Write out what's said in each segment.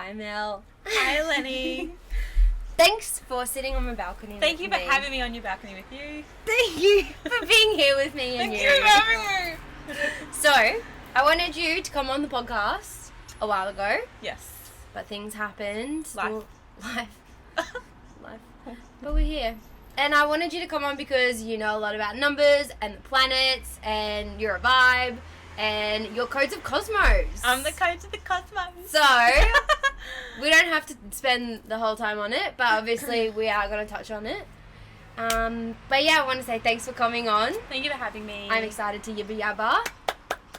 Hi, Mel. Hi, Lennie. Thanks for sitting on my balcony. Thank you for having me on your balcony with you. Thank you for being here with me and Thank you. you for having me. So, I wanted you to come on the podcast a while ago, Yes. but things happened. Life. Life. But we're here. And I wanted you to come on because you know a lot about numbers and the planets, and you're a vibe, and your codes of cosmos. I'm the codes of the cosmos. So, we don't have to spend the whole time on it, but obviously we are going to touch on it. But yeah, I want to say thanks for coming on. Thank you for having me. I'm excited to yibba yabba.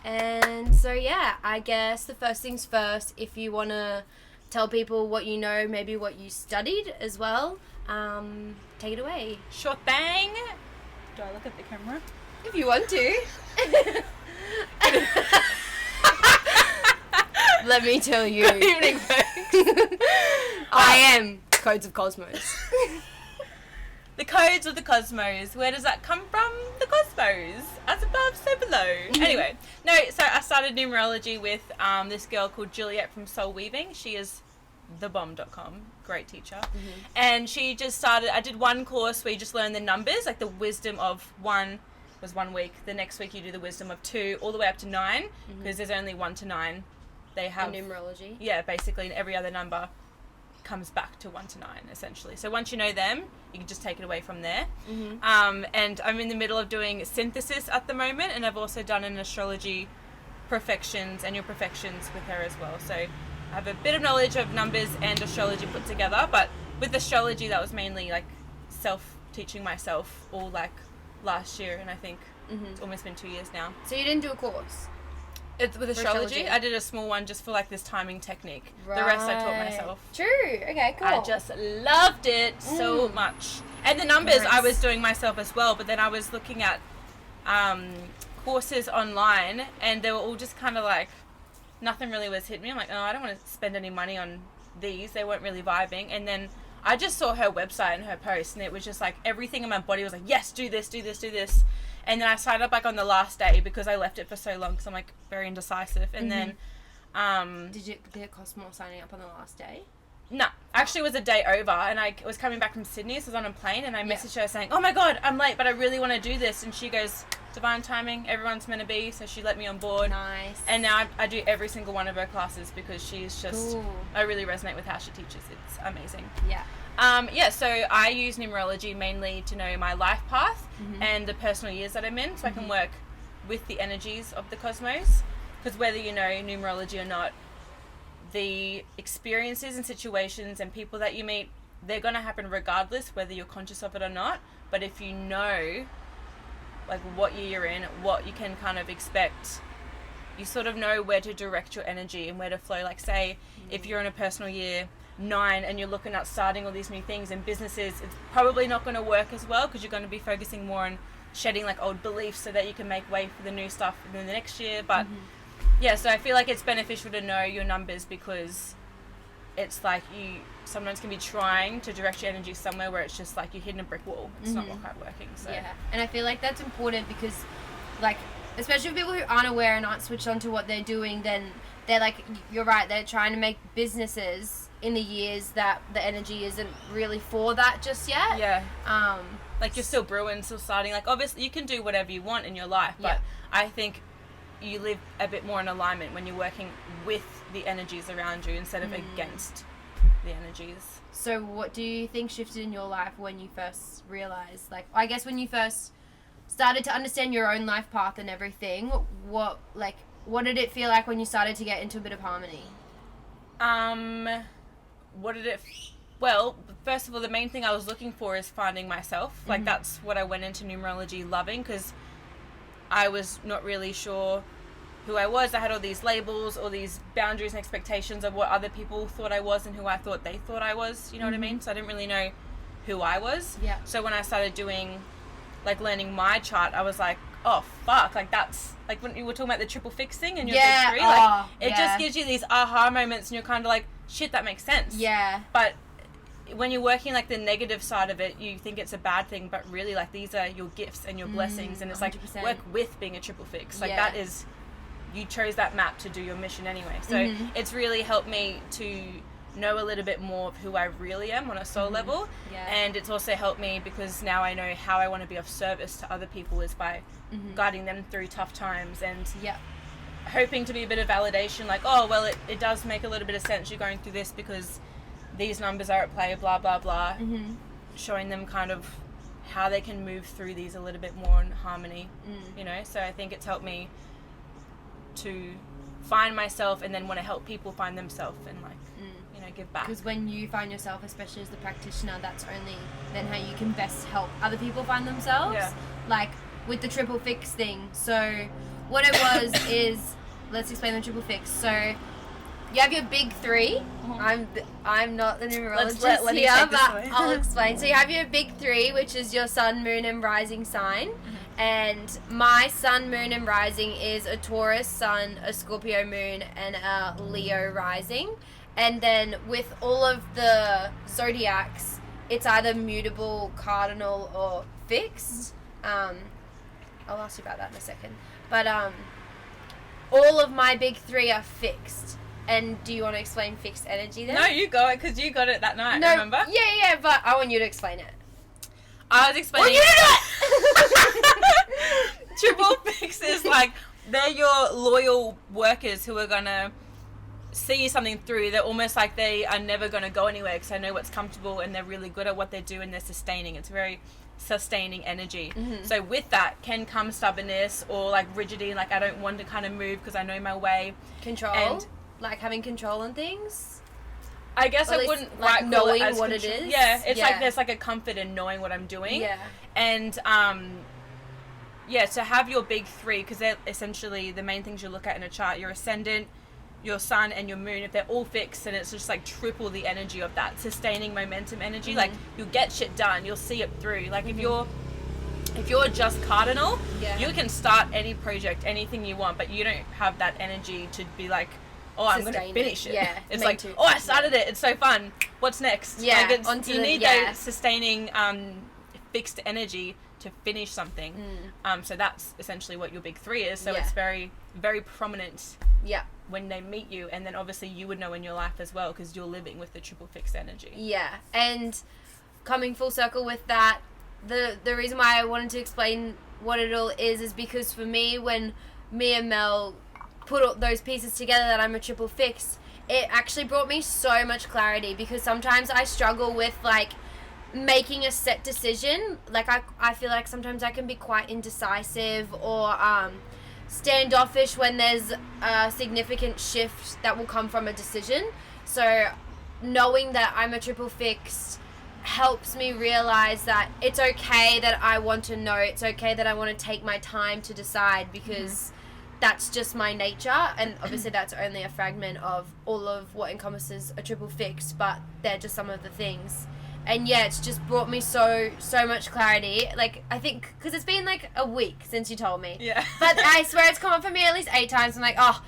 And so yeah, I guess the first things first, if you want to tell people what you know, maybe what you studied as well, take it away. Sure thing. Do I look at the camera? If you want to. Let me tell you. Good evening, folks. I am Codes of Cosmos. The codes of the cosmos. Where does that come from? The cosmos. As above, so below. Anyway, no, so I started numerology with this girl called Juliet from Soul Weaving. She is thebomb.com. Great teacher. And she just started, I did one course where you just learn the numbers, like the wisdom of 1 was 1 week. The next week you do the wisdom of 2 all the way up to 9, because there's only 1 to 9. They have In numerology. Yeah, basically, and every other number comes back to 1 to 9, essentially. So once you know them, you can just take it away from there. And I'm in the middle of doing synthesis at the moment, and I've also done an astrology perfections and your perfections with her as well. So I have a bit of knowledge of numbers and astrology put together, but with astrology, that was mainly like self-teaching myself all like last year, and I think it's almost been 2 years now. So you didn't do a course? It's with astrology. astrology? I did a small one just for like this timing technique. The rest I taught myself. True. Okay, cool. I just loved it so much. And the numbers I was doing myself as well, but then I was looking at courses online, and they were all just kind of like, nothing really was hitting me. I'm like, oh, I don't want to spend any money on these. They weren't really vibing. And then I just saw her website and her post, and it was just like everything in my body was like, yes, do this, do this, do this. And then I signed up like on the last day because I left it for so long because I'm like very indecisive. And then Did it cost more signing up on the last day? no, actually it was a day over, and I was coming back from Sydney, so I was on a plane, and I messaged her saying, oh my god, I'm late, but I really want to do this. And she goes, divine timing, everyone's meant to be. So she let me on board. Nice. And now I do every single one of her classes because she's just, Cool. I really resonate with how she teaches. It's amazing. Yeah. So I use numerology mainly to know my life path and the personal years that I'm in, so I can work with the energies of the cosmos. Because whether you know numerology or not, the experiences and situations and people that you meet, they're going to happen regardless whether you're conscious of it or not. But if you know like what year you're in, what you can kind of expect, you sort of know where to direct your energy and where to flow. Like say if you're in a personal year 9 and you're looking at starting all these new things and businesses, it's probably not going to work as well because you're going to be focusing more on shedding like old beliefs so that you can make way for the new stuff in the next year. But yeah, so I feel like it's beneficial to know your numbers because it's like you sometimes can be trying to direct your energy somewhere where it's just like you're hitting a brick wall. It's not quite working. So Yeah, and I feel like that's important because, like, especially for people who aren't aware and aren't switched on to what they're doing, then they're like, you're right, they're trying to make businesses in the years that the energy isn't really for that just yet. Yeah. Like you're still brewing, still starting. Like obviously you can do whatever you want in your life, but I think you live a bit more in alignment when you're working with the energies around you instead of against the energies. So what do you think shifted in your life when you first realized, like, I guess when you first started to understand your own life path and everything, what did it feel like when you started to get into a bit of harmony? Well, first of all, the main thing I was looking for is finding myself. Like that's what I went into numerology loving, because I was not really sure who I was. I had all these labels, all these boundaries and expectations of what other people thought I was and who I thought they thought I was, you know what I mean? So I didn't really know who I was. Yeah. So when I started doing, like learning my chart, I was like, oh fuck, like that's, like when you were talking about the triple fix thing and your big three, like it just gives you these aha moments and you're kind of like, shit, that makes sense. Yeah. But when you're working like the negative side of it, you think it's a bad thing, but really like these are your gifts and your blessings, and it's 100%. Like work with being a triple fix. Like that is, you chose that map to do your mission anyway. So it's really helped me to know a little bit more of who I really am on a soul level. Yeah. And it's also helped me because now I know how I want to be of service to other people is by guiding them through tough times and hoping to be a bit of validation, like, oh, well, it does make a little bit of sense you're going through this because these numbers are at play, blah, blah, blah. Showing them kind of how they can move through these a little bit more in harmony, you know? So I think it's helped me to find myself and then want to help people find themselves and, like, you know, give back. Because when you find yourself, especially as the practitioner, that's only then how you can best help other people find themselves. Yeah. Like with the triple fix thing. So what it was is, let's explain the triple fix. So you have your big three. I'm not the numerologist let here, take this but away. I'll explain. So you have your big three, which is your sun, moon, and rising sign. And my sun, moon, and rising is a Taurus sun, a Scorpio moon, and a Leo rising. And then with all of the zodiacs, it's either mutable, cardinal, or fixed. I'll ask you about that in a second. But all of my big three are fixed. And do you want to explain fixed energy then? No, you go it because you got it that night, No, remember? Yeah, but I want you to explain it. I was explaining... you to do it! Triple fix is like, they're your loyal workers who are going to see something through. They're almost like they are never going to go anywhere because they know what's comfortable and they're really good at what they do and they're sustaining. It's very sustaining energy. So with that can come stubbornness or like rigidity, like I don't want to kind of move because I know my way. Control? And like having control on things? I guess Or at I least, wouldn't like, quite call knowing it as what it control. is? Yeah, it's Yeah. like there's like a comfort in knowing what I'm doing. Yeah. And yeah, to have your big three, because they're essentially the main things you look at in a chart, your ascendant, your sun, and your moon. If they're all fixed, and it's just like triple the energy of that sustaining momentum energy. Like you'll get shit done, you'll see it through. Like if you're just cardinal, you can start any project, anything you want, but you don't have that energy to be like, oh, I'm going to Sustain finish it. it. Yeah, It's me like, too. oh, I started it. It's so fun. What's next? Yeah, Like onto you the- need yeah. that sustaining fixed energy to finish something. So that's essentially what your big three is. So Yeah. it's very, very prominent Yeah. when they meet you. And then obviously you would know in your life as well because you're living with the triple fixed energy. Yeah. And coming full circle with that, the reason why I wanted to explain what it all is because for me, when me and Mel put all those pieces together that I'm a triple fix, it actually brought me so much clarity because sometimes I struggle with like making a set decision. Like I feel like sometimes I can be quite indecisive or standoffish when there's a significant shift that will come from a decision. So knowing that I'm a triple fix helps me realize that it's okay that I want to know, it's okay that I want to take my time to decide because that's just my nature. And obviously that's only a fragment of all of what encompasses a triple fix, but they're just some of the things. And yeah, it's just brought me so much clarity. Like I think because it's been like a week since you told me, Yeah. but I swear it's come up for me at least 8 times. I'm like, oh,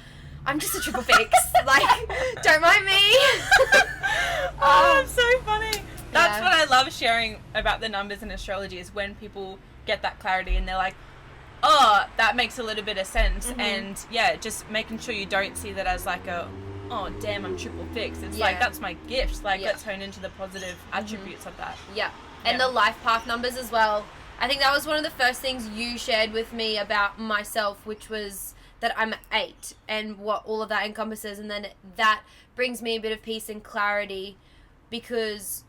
I'm just a triple fix. Like, don't mind me. Oh, it's so funny. That's Yeah. what I love sharing about the numbers in astrology is when people get that clarity and they're like, oh, that makes a little bit of sense. And yeah, just making sure you don't see that as like a, oh, damn, I'm triple fixed. It's like, Yeah. that's my gift. Like, Yeah. let's hone into the positive attributes of that. Yeah. And Yeah. the life path numbers as well. I think that was one of the first things you shared with me about myself, which was that I'm 8 and what all of that encompasses. And then that brings me a bit of peace and clarity because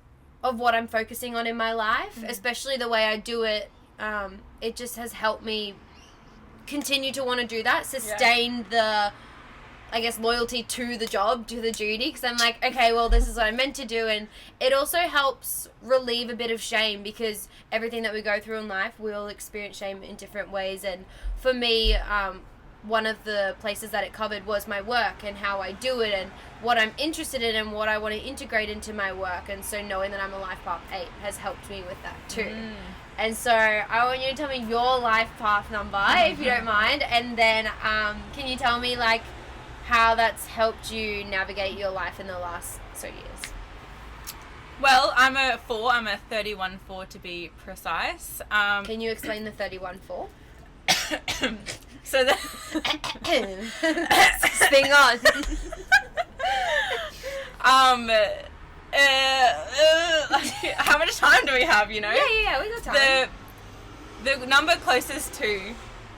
of what I'm focusing on in my life, especially the way I do it. It just has helped me continue to want to do that, sustain the, I guess, loyalty to the job, to the duty, because I'm like, okay, well, this is what I'm meant to do. And it also helps relieve a bit of shame because everything that we go through in life, we all experience shame in different ways. And for me, one of the places that it covered was my work and how I do it and what I'm interested in and what I want to integrate into my work. And so knowing that I'm a life path 8 has helped me with that too. And so I want you to tell me your life path number, if you don't mind. And then can you tell me like how that's helped you navigate your life in the last years? Well, I'm a 4. I'm a 31-4 to be precise. Can you explain the 31-4? So Thing on. How much time do we have, you know? Yeah, we got time. The number closest to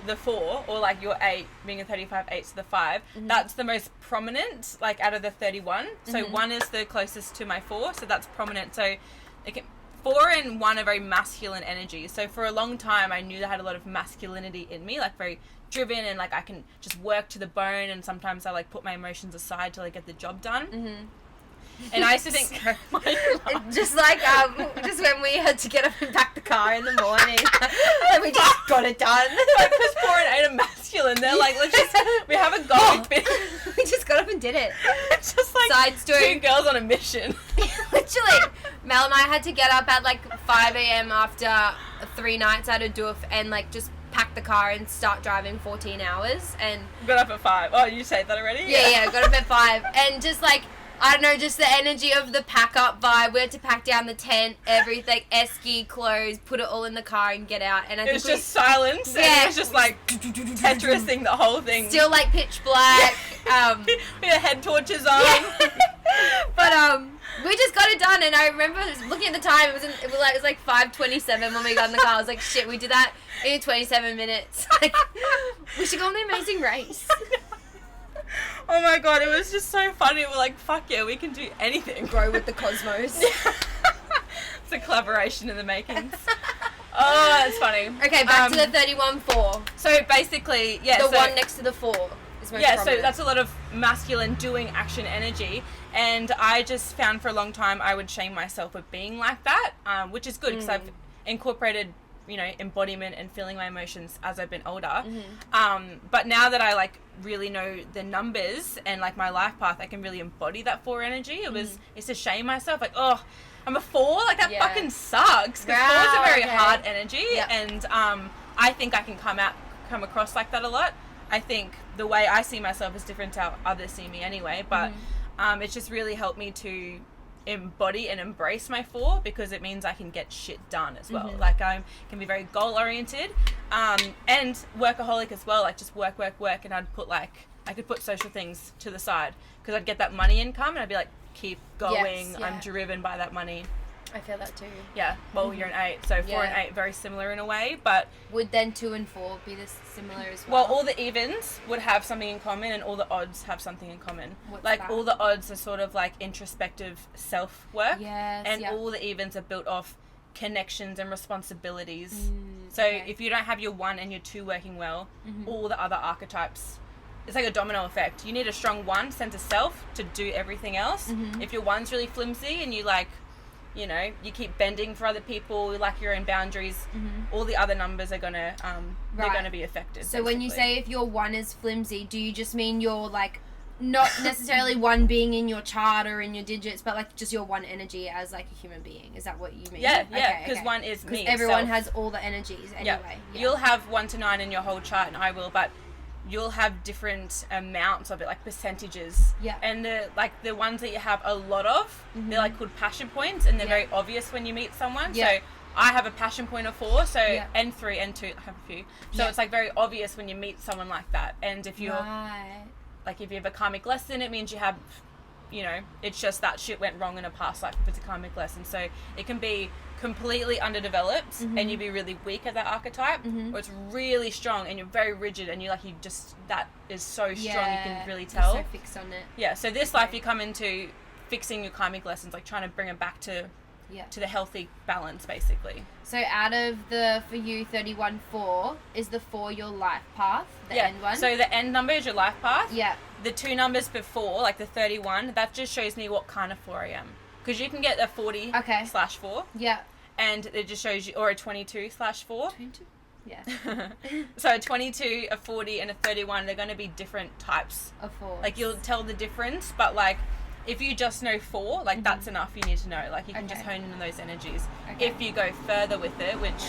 the 4, or like your 8 being a 35, 8 to the 5, that's the most prominent, like out of the 31. So 1 is the closest to my 4, so that's prominent. So it can, 4 and 1 are very masculine energy. So for a long time, I knew that I had a lot of masculinity in me, like very driven, and like I can just work to the bone, and sometimes I like put my emotions aside to like get the job done. And I used to think, just when we had to get up and pack the car in the morning, and we just got it done. Like, because 4 and 8 are masculine. They're like, we have a goal. We just got up and did it. It's just like side story. 2 girls on a mission. Literally, Mel and I had to get up at like 5 a.m. after 3 nights out of Doof and like just pack the car and start driving 14 hours. And got up at 5. Oh, you said that already? Yeah, got up at 5. And just like, I don't know, just the energy of the pack up vibe. We had to pack down the tent, everything, esky, clothes, put it all in the car and get out. And I think it was just silence. Yeah, and it was just like Tetrising the whole thing. Still like pitch black. We had head torches on. Yeah. But we just got it done, and I remember looking at the time. It was like 5:27 when we got in the car. I was like, shit, we did that in 27 minutes. Like, we should go on the Amazing Race. Oh my god, it was just so funny. We're like, fuck yeah, we can do anything. Grow with the cosmos. It's a collaboration in the makings. Oh, that's funny. Okay, back to the 31-4. So basically, yeah. The 1 next to the 4 is most prominent. So that's a lot of masculine doing action energy. And I just found for a long time I would shame myself for being like that, which is good because I've incorporated, you know, embodiment and feeling my emotions as I've been older. But now that I like really know the numbers and like my life path, I can really embody that 4 energy. It's to shame myself, like, oh, I'm a 4, like that fucking sucks. Because 4 is a very hard energy, and I think I can come across like that a lot. I think the way I see myself is different to how others see me anyway, but it's just really helped me to embody and embrace my 4 because it means I can get shit done as well. Like I can be very goal oriented and workaholic as well, like just work, and I could put social things to the side because I'd get that money income and I'd be like, keep going. Yes, I'm driven by that money. I feel that too. Yeah, well, you're an 8, so 4 and 8 very similar in a way, but would then 2 and 4 be this similar as well? Well, all the evens would have something in common, and all the odds have something in common. What's like that? All the odds are sort of like introspective self work, yes, and all the evens are built off connections and responsibilities. So if you don't have your 1 and your 2 working well, all the other archetypes. It's like a domino effect. You need a strong 1 sense of self to do everything else. If your 1's really flimsy and you like, you know, you keep bending for other people, you lack your own boundaries, all the other numbers are gonna they're gonna be affected. So when you say if your 1 is flimsy, do you just mean you're like not necessarily 1 being in your chart or in your digits, but like just your 1 energy as like a human being? Is that what you mean? Yeah, because 1 is me. Everyone has all the energies anyway. Yeah. You'll have 1 to 9 in your whole chart, and I will, but you'll have different amounts of it, like percentages. Yeah. And the ones that you have a lot of, they're like called passion points, and they're very obvious when you meet someone. Yeah. So I have a passion point of 4, so and 3 and 2, I have a few. So it's like very obvious when you meet someone like that. And if you're like, if you have a karmic lesson, it means you have, you know, it's just that shit went wrong in a past life if it's a karmic lesson. So it can be completely underdeveloped and you'd be really weak at that archetype, or it's really strong and you're very rigid and you just that is so strong, you can really tell. You're so fixed on it. Yeah, so this life you come into fixing your karmic lessons, like trying to bring it back to the healthy balance, basically. So out of the, for you, 31-4, is the 4 your life path, the end one? So the end number is your life path. Yeah. The 2 numbers before, like the 31, that just shows me what kind of 4 I am. Because you can get a 40/4. Yeah. And it just shows you, or a 22/4. 22? Yeah. So a 22, a 40, and a 31, they're going to be different types of 4. Like you'll tell the difference, but like if you just know 4, like that's enough you need to know. Like you can just hone in on those energies. If you go further with it, which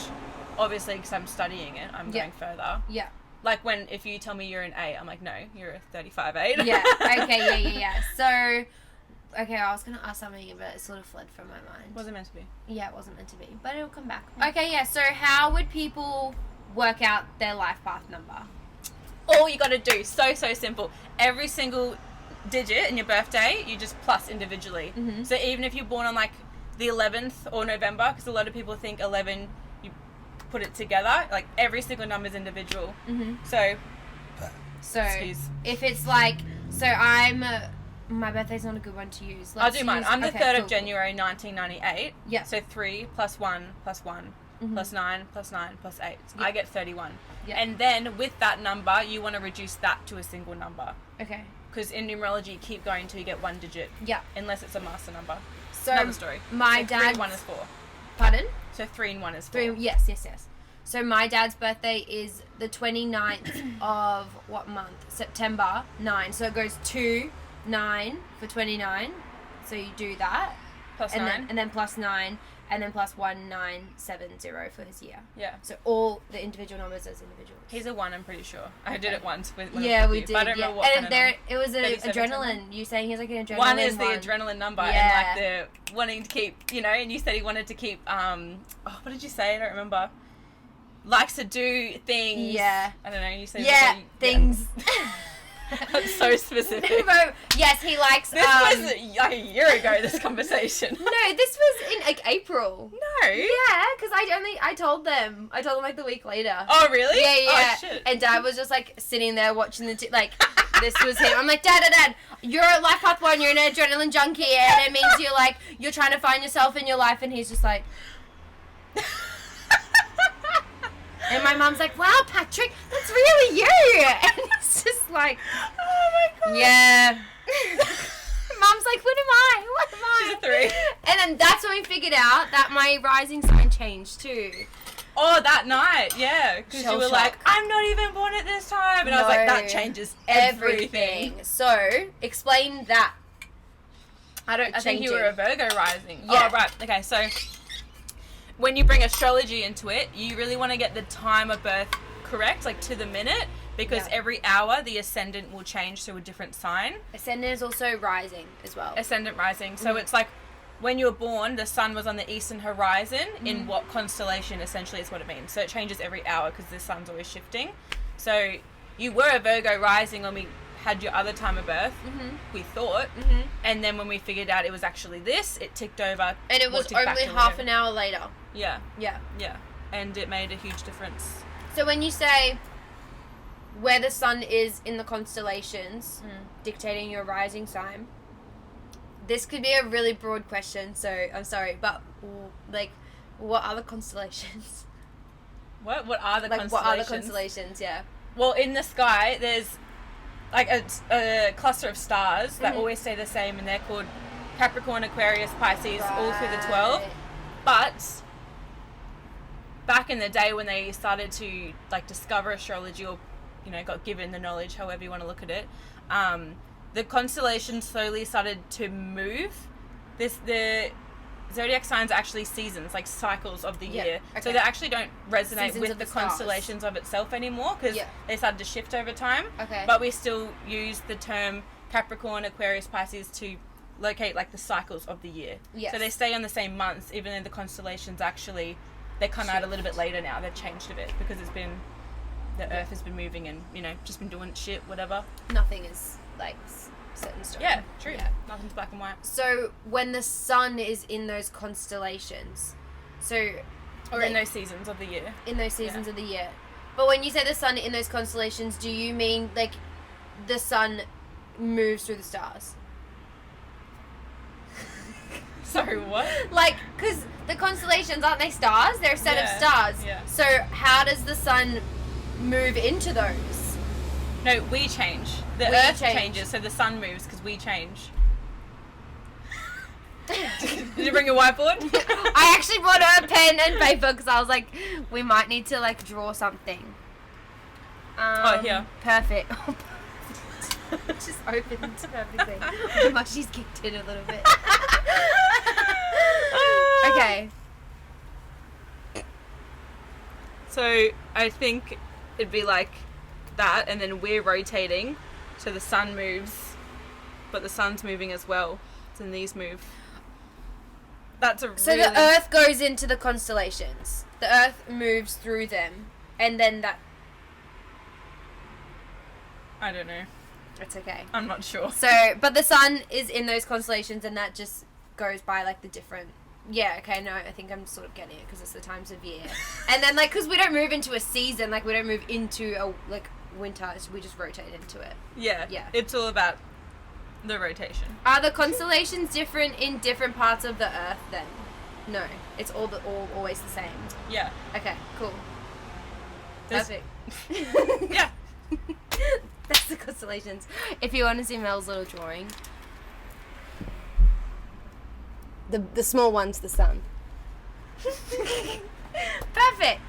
obviously because I'm studying it, I'm going further. Yeah. Like if you tell me you're an 8, I'm like, no, you're a 35/8. Yeah. Okay. Yeah. So. Okay, I was going to ask something, but it sort of fled from my mind. Wasn't meant to be. Yeah, it wasn't meant to be, but it'll come back. Okay, yeah, so how would people work out their life path number? All you got to do, so simple. Every single digit in your birthday, you just plus individually. Mm-hmm. So even if you're born on like the 11th or November, because a lot of people think 11, you put it together, like every single number is individual. Mm-hmm. So if it's like, my birthday's not a good one to use. I'll do mine. I'm the 3rd of cool. January 1998. Yeah. So 3 plus 1 plus 1 plus 9 plus 9 plus 8. So I get 31. Yeah. And then with that number, you want to reduce that to a single number. Okay. Because in numerology, you keep going until you get one digit. Yeah. Unless it's a master number. So another story. My so dad. 3 1 is 4. Pardon? So 3 and 1 is 4. 3. Yes. So my dad's birthday is the 29th of what month? September 9. So it goes 2, 9 for 29. So you do that. Plus and 9. And then plus 9. And then plus 1, 9, 7, 0 for his year. Yeah. So all the individual numbers as individuals. He's a 1, I'm pretty sure. I did it once with we you, did. But I don't remember what and kind it was an 37 adrenaline. You saying he's like an adrenaline 1 is the adrenaline number, Yeah. and like the wanting to keep, and you said he wanted to keep, what did you say? I don't remember. Likes to do things. Yeah. I don't know, you said things. That's so specific. Yes, he likes. This was a year ago, this conversation. No, this was in like April. No. Yeah, because I told them like the week later. Oh, really? Yeah. Oh, shit. And Dad was just like sitting there watching like this was him. I'm like, Dad, you're a life path 1, you're an adrenaline junkie, and it means you're trying to find yourself in your life, and he's just like. And my mom's like, wow, Patrick, that's really you. And it's just like, oh my god. Yeah. Mom's like, what am I? She's a 3. And then that's when we figured out that my rising sign changed too. Oh, that night, yeah. Because you were Shell like, shock. I'm not even born at this time. And I was like, that changes everything. So, explain that. I think you were a Virgo rising. Yeah. Oh, right. Okay, so when you bring astrology into it, you really want to get the time of birth correct, like to the minute, because every hour the ascendant will change to a different sign. Ascendant is also rising as well. Ascendant rising. So it's like when you were born, the sun was on the eastern horizon in what constellation, essentially is what it means. So it changes every hour because the sun's always shifting. So you were a Virgo rising when we had your other time of birth, we thought, and then when we figured out it was actually this, it ticked over. And it was only half an hour later. Yeah. Yeah. Yeah. And it made a huge difference. So when you say where the sun is in the constellations, dictating your rising sign, this could be a really broad question, so I'm sorry, but like, what are the constellations? What are the constellations? What are the constellations, yeah. Well, in the sky, there's like a cluster of stars that always stay the same, and they're called Capricorn, Aquarius, Pisces, all through the 12. But back in the day when they started to like discover astrology, or got given the knowledge, however you want to look at it, the constellations slowly started to move. The zodiac signs are actually seasons, like cycles of the year. Okay. So they actually don't resonate seasons with the constellations of itself anymore, because they started to shift over time. Okay. But we still use the term Capricorn, Aquarius, Pisces to locate like the cycles of the year. Yes. So they stay on the same months, even though the constellations actually, they come out a little bit later now. They've changed a bit because the Earth has been moving and, just been doing shit, whatever. Nothing is like set in stone. Yeah, true. Yeah. Nothing's black and white. So when the sun is in those constellations, or in those seasons of the year. In those seasons of the year. But when you say the sun in those constellations, do you mean like the sun moves through the stars? Sorry, what? Like, because the constellations, aren't they stars? They're a set of stars. Yeah. So how does the sun move into those? No, we change. The Earth changes, so the sun moves because we change. Did you bring a whiteboard? I actually brought a pen and paper because I was like, we might need to like draw something. Here. Perfect. Just opened everything. My mushy's kicked in a little bit. Okay. So I think it'd be like that, and then we're rotating, so the sun moves, but the sun's moving as well. So then these move. So the Earth goes into the constellations. The Earth moves through them, and then that. I don't know. It's okay. I'm not sure. So, but the sun is in those constellations, and that just goes by like the different. Yeah, okay, no, I think I'm sort of getting it because it's the times of year. And then, like, because we don't move into a season, like, we don't move into a, like, winter, so we just rotate into it. Yeah. Yeah. It's all about the rotation. Are the constellations different in different parts of the Earth then? No, it's all always the same. Yeah. Okay, cool. There's- Perfect. Yeah. That's the constellations. If you want to see Mel's little drawing. The small one's the sun. Perfect.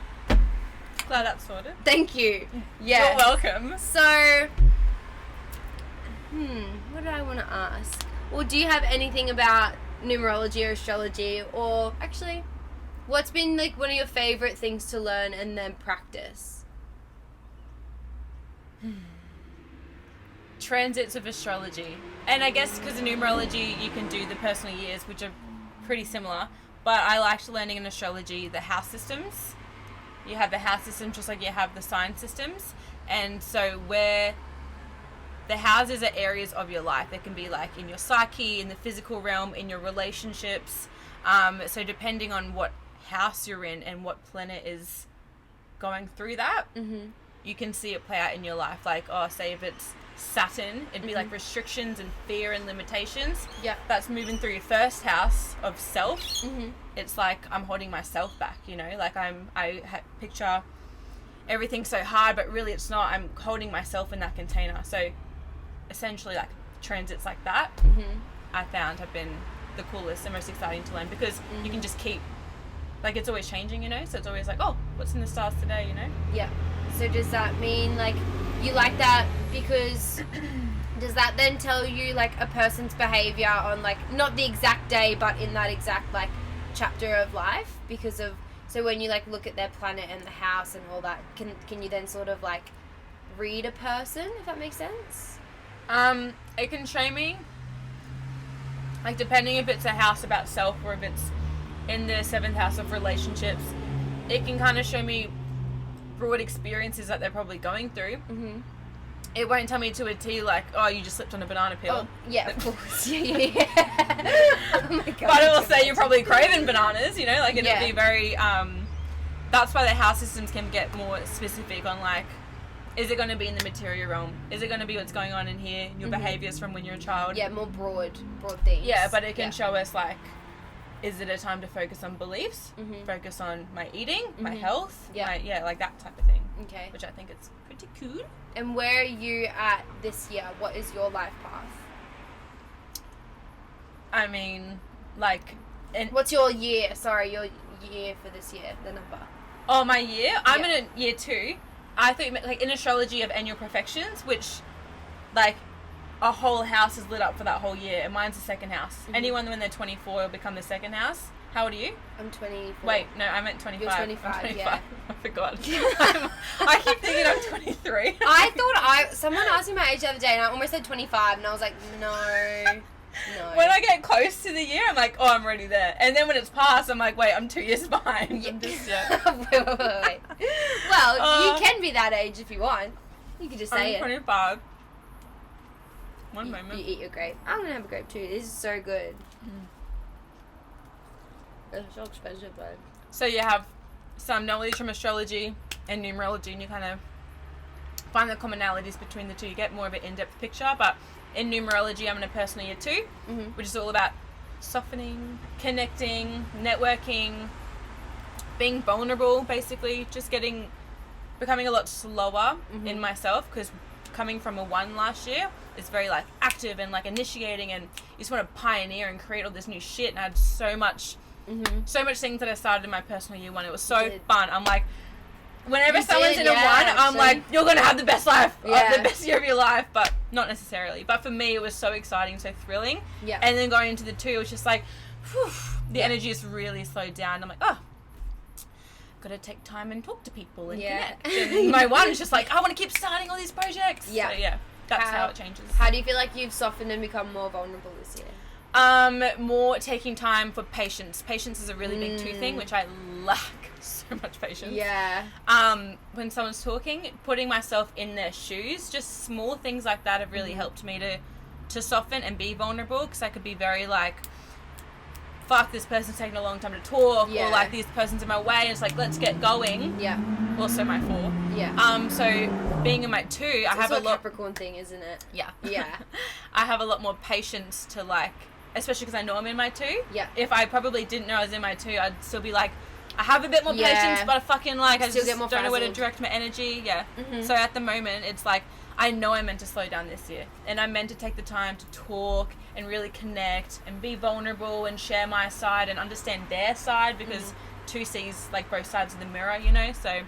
Glad that's sorted. Thank you. Yeah. You're welcome. So, what do I want to ask? Well, do you have anything about numerology or astrology, or actually, what's been like one of your favorite things to learn and then practice? Transits of astrology. And I guess because in numerology you can do the personal years, which are pretty similar, but I liked learning in astrology the house systems. You have the house systems just like you have the sign systems, and so where the houses are areas of your life. They can be like in your psyche, in the physical realm, in your relationships. So depending on what house you're in and what planet is going through that, you can see it play out in your life. Like, say if it's Saturn, it'd be like restrictions and fear and limitations. Yeah. That's moving through your first house of self. It's like I'm holding myself back, like I picture everything so hard, but really it's not. I'm holding myself in that container. So essentially, like, transits like that, I found have been the coolest and most exciting to learn, because you can just keep, like, it's always changing, so it's always like, oh, what's in the stars today, Yeah. So does that mean, like, you like that because does that then tell you, like, a person's behavior on, like, not the exact day, but in that exact, like, chapter of life? Because of, so when you, like, look at their planet and the house and all that, can you then sort of, like, read a person, if that makes sense? It can show me, like, depending if it's a house about self or if it's in the 7th house of relationships, it can kind of show me broad experiences that they're probably going through. It won't tell me to a T, like, oh, you just slipped on a banana peel. Oh, yeah, of course. Yeah. Oh my God. But it will say you're probably craving bananas, like, it'll be very, that's why the house systems can get more specific on, like, is it going to be in the material realm? Is it going to be what's going on in here, your behaviours from when you're a child? Yeah, more broad things. Yeah, but it can show us, like, is it a time to focus on beliefs, focus on my eating, my health, like that type of thing. Okay. Which I think is pretty cool. And where are you at this year? What is your life path? I mean, like... What's your year? Sorry, your year for this year, the number. Oh, my year? I'm in year 2. I thought you meant, like, in astrology of annual perfections, which, like, a whole house is lit up for that whole year, and mine's the 2nd house. Anyone when they're 24 will become the 2nd house. How old are you? I'm 24. Wait, no, I meant 25. You're 25, I'm 25. yeah. I forgot. I keep thinking I'm 23. I thought someone asked me my age the other day, and I almost said 25, and I was like, no. When I get close to the year, I'm like, oh, I'm already there. And then when it's passed, I'm like, wait, I'm 2 years behind. Yeah. I'm just, wait. Well, you can be that age if you want. You could just say I'm 25. One moment. You eat your grape. I'm going to have a grape too. This is so good. It's so expensive though. So you have some knowledge from astrology and numerology, and you kind of find the commonalities between the two. You get more of an in-depth picture, but in numerology, I'm in a personal year 2, which is all about softening, connecting, networking, being vulnerable, basically, just becoming a lot slower in myself, because coming from a 1 last year, it's very, like, active and, like, initiating, and you just want to pioneer and create all this new shit, and I had so much things that I started in my personal year 1. It was so fun. I'm like, whenever someone's in a 1, I'm like, you're going to have the best life, the best year of your life, but not necessarily. But for me, it was so exciting, so thrilling. Yeah. And then going into the 2, it was just like, whew, the energy just really slowed down. I'm like, oh, got to take time and talk to people and connect. And my 1 is just like, I want to keep starting all these projects. Yeah. So, that's how it changes. How do you feel like you've softened and become more vulnerable this year? More taking time for patience. Patience is a really big 2 thing, which I lack so much patience. Yeah. When someone's talking, putting myself in their shoes, just small things like that have really helped me to soften and be vulnerable, because I could be very like, fuck, this person's taking a long time to talk, or like, this person's in my way, and it's like, let's get going. Yeah. Also my 4. Yeah. So being in my 2, I have a lot. Capricorn thing, isn't it? Yeah. Yeah. I have a lot more patience to like, especially because I know I'm in my 2. Yeah. If I probably didn't know I was in my 2, I'd still be like, I have a bit more patience, but I fucking like, I just don't know where to direct my energy. Yeah. So at the moment, it's like, I know I'm meant to slow down this year, and I'm meant to take the time to talk and really connect and be vulnerable and share my side and understand their side, because 2 sees like both sides of the mirror, you know. So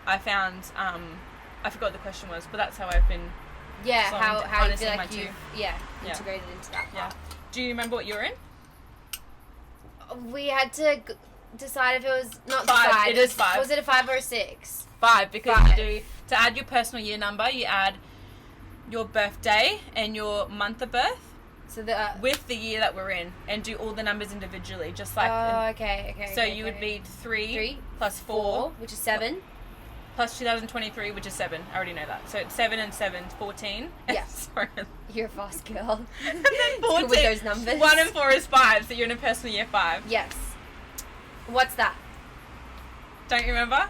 I found I forgot what the question was, but that's how I've been. Yeah, how you feel like you've integrated into that part. Yeah. Do you remember what you were in? We had to decide if it was not 5. 5. It is 5. Was it a 5 or a 6? 5, because 5. you do, to add your personal year number, you add your birthday and your month of birth, so the with the year that we're in, and do all the numbers individually, just like. Okay. So you would be 3 plus 4, which is 7. Plus 2023, which is 7. I already know that. So it's 7 and 7, 14. Yeah. Sorry. You're a fast girl. And then 14. With those numbers. 1 and 4 is 5, so you're in a personal year 5. Yes. What's that? Don't you remember?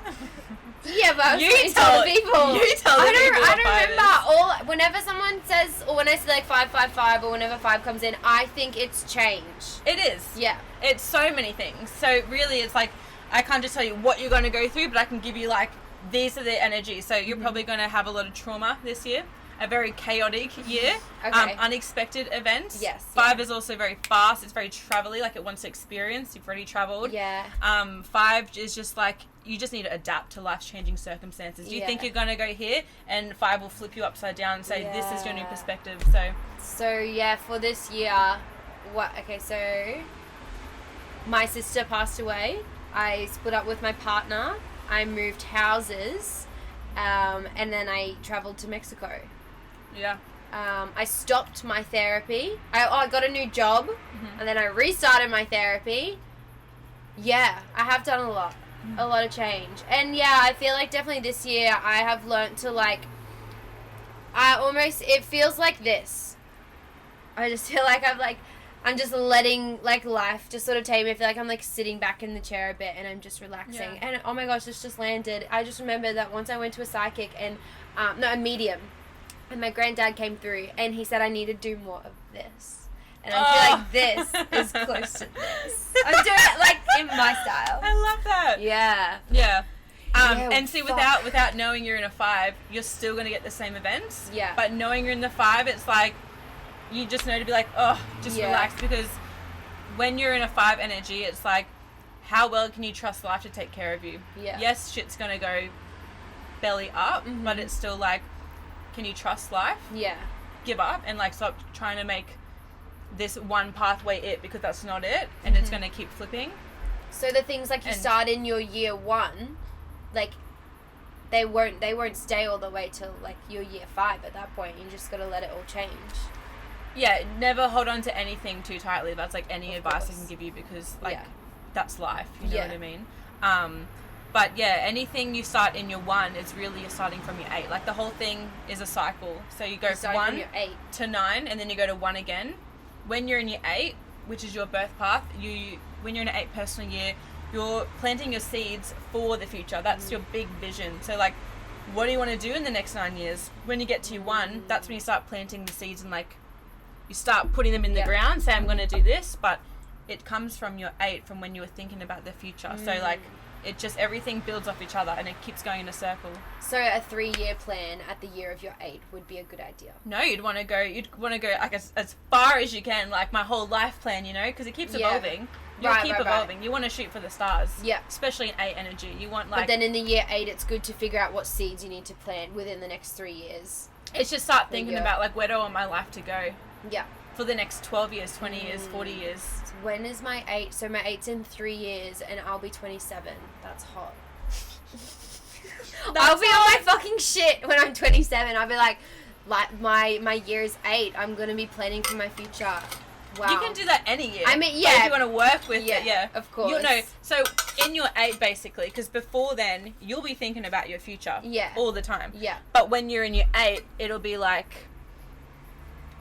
Yeah, but You I tell the people. You tell the people. I don't remember. Whenever someone says, or when I say like 555, or whenever 5 comes in, I think it's change. It is. Yeah. It's so many things. So really, it's like, I can't just tell you what you're going to go through, but I can give you like, these are the energies. So you're probably going to have a lot of trauma this year. A very chaotic year. Okay. Unexpected events. Yes. 5 is also very fast. It's very travel-y, like it wants to experience. You've already traveled. Yeah. 5 is just like, you just need to adapt to life-changing circumstances. You think you're going to go here, and 5 will flip you upside down and say, this is your new perspective. So yeah, for this year, so my sister passed away. I split up with my partner. I moved houses, and then I traveled to Mexico. Yeah. I stopped my therapy. I got a new job, and then I restarted my therapy. Yeah, I have done a lot of change. And yeah, I feel like definitely this year I have learnt to like, it feels like this. I just feel like I'm just letting like life just sort of take me. I feel like I'm like sitting back in the chair a bit and I'm just relaxing. Yeah. And oh my gosh, this just landed. I just remember that once I went to a psychic and, a medium. And my granddad came through and he said I need to do more of this. And I feel like this is close to this. I'm doing it like in my style. I love that. Yeah. Yeah. Yeah, and see, without knowing you're in a 5, you're still going to get the same events. Yeah. But knowing you're in the 5, it's like, you just know to be like, relax. Because when you're in a 5 energy, it's like, how well can you trust life to take care of you? Yeah. Yes, shit's going to go belly up, but it's still like, can you trust life? Yeah. Give up and like stop trying to make this one pathway it, because that's not it, and it's going to keep flipping. So the things like you start in your year 1, like they won't stay all the way till like your year 5 at that point. You just got to let it all change. Yeah, never hold on to anything too tightly. That's like any advice I can give you, because like that's life, you know what I mean? But yeah, anything you start in your 1 is really you're starting from your 8. Like the whole thing is a cycle. So you go from 1 to 9, and then you go to 1 again. When you're in your 8, which is your birth path, when you're in an 8 personal year, you're planting your seeds for the future. That's your big vision. So like, what do you want to do in the next 9 years? When you get to your 1, that's when you start planting the seeds and like, you start putting them in the ground, say I'm going to do this, but it comes from your 8, from when you were thinking about the future. So like, it just, everything builds off each other and it keeps going in a circle. So a 3-year plan at the year of your 8 would be a good idea. No, you'd want to go like as far as you can, like my whole life plan, you know, because it keeps evolving. You'll keep evolving. You want to shoot for the stars. Yeah. Especially in 8 energy. You want like... But then in the year 8, it's good to figure out what seeds you need to plant within the next 3 years. It's just start thinking about like, where do I want my life to go? Yeah. For the next 12 years, 20 years, 40 years. So when is my 8? So my 8's in 3 years and I'll be 27. That's hot. I'll be on my fucking shit when I'm 27. I'll be like my year is 8. I'm going to be planning for my future. Wow. You can do that any year. I mean, But yeah. if you want to work with it, yeah. Of course. You know, so in your 8, basically, because before then, you'll be thinking about your future. Yeah. All the time. Yeah. But when you're in your 8, it'll be like...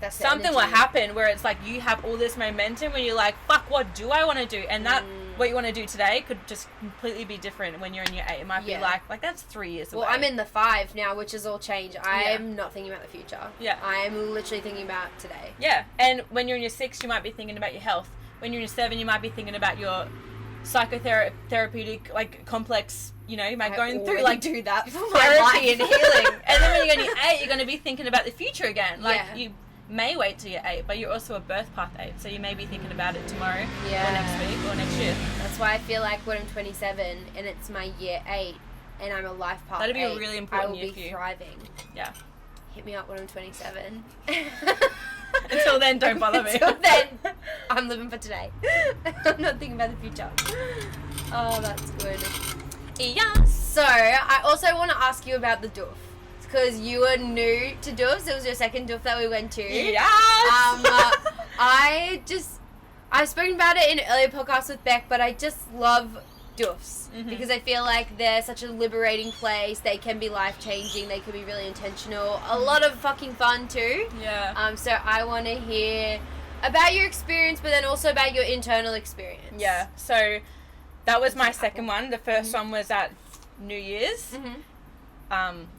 That's the something will energy. happen where it's like you have all this momentum where you're like, fuck, what do I want to do? And that, what you want to do today could just completely be different when you're in your 8. It might be like that's 3 years away. Well, I'm in the 5 now, which has all changed. I'm not thinking about the future. Yeah. I'm literally thinking about today. Yeah. And when you're in your 6, you might be thinking about your health. When you're in your 7, you might be thinking about your psychotherapeutic, like, complex, you know, you might going through, like, do that for my therapy life. and healing. And then when you're in your 8, you're going to be thinking about the future again. Like, Yeah. you may wait till you're 8, but you're also a birth path 8, so you may be thinking about it tomorrow or Yeah. next week or next year. That's why I feel like when I'm 27 and it's my year 8 and I'm a life path That'd be a 8, really important I will year be for you. thriving. Yeah. Hit me up when I'm 27. Until then, don't bother me. Until then, I'm living for today. I'm not thinking about the future. Oh, that's good. Yeah. So, I also want to ask you about the doof. Because you were new to doofs. It was your second doof that we went to. Yes. I've spoken about it in earlier podcasts with Beck, but I just love doofs. Because I feel like they're such a liberating place. They can be life-changing. They can be really intentional. A lot of fucking fun, too. Yeah. So I want to hear about your experience, but then also about your internal experience. Yeah. So that was my second one. The first one was at New Year's.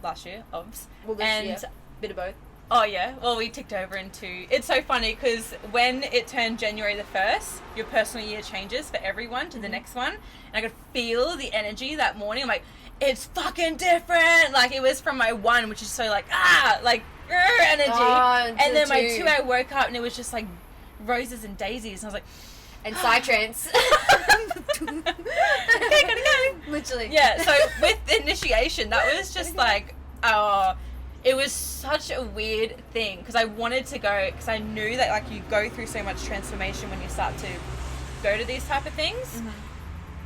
Last year, obvs. Well, this year, bit of both. Oh yeah, well we ticked over into, it's so funny because when it turned January the 1st, your personal year changes for everyone to the next one, and I could feel the energy that morning. I'm like, it's fucking different. Like, it was from my 1, which is so like, energy. And then my 2, I woke up and it was just like roses and daisies, and I was like, and psytrance. Okay, gotta go. Literally. Yeah, so with initiation, that was just like, it was such a weird thing because I wanted to go because I knew that, like, you go through so much transformation when you start to go to these type of things.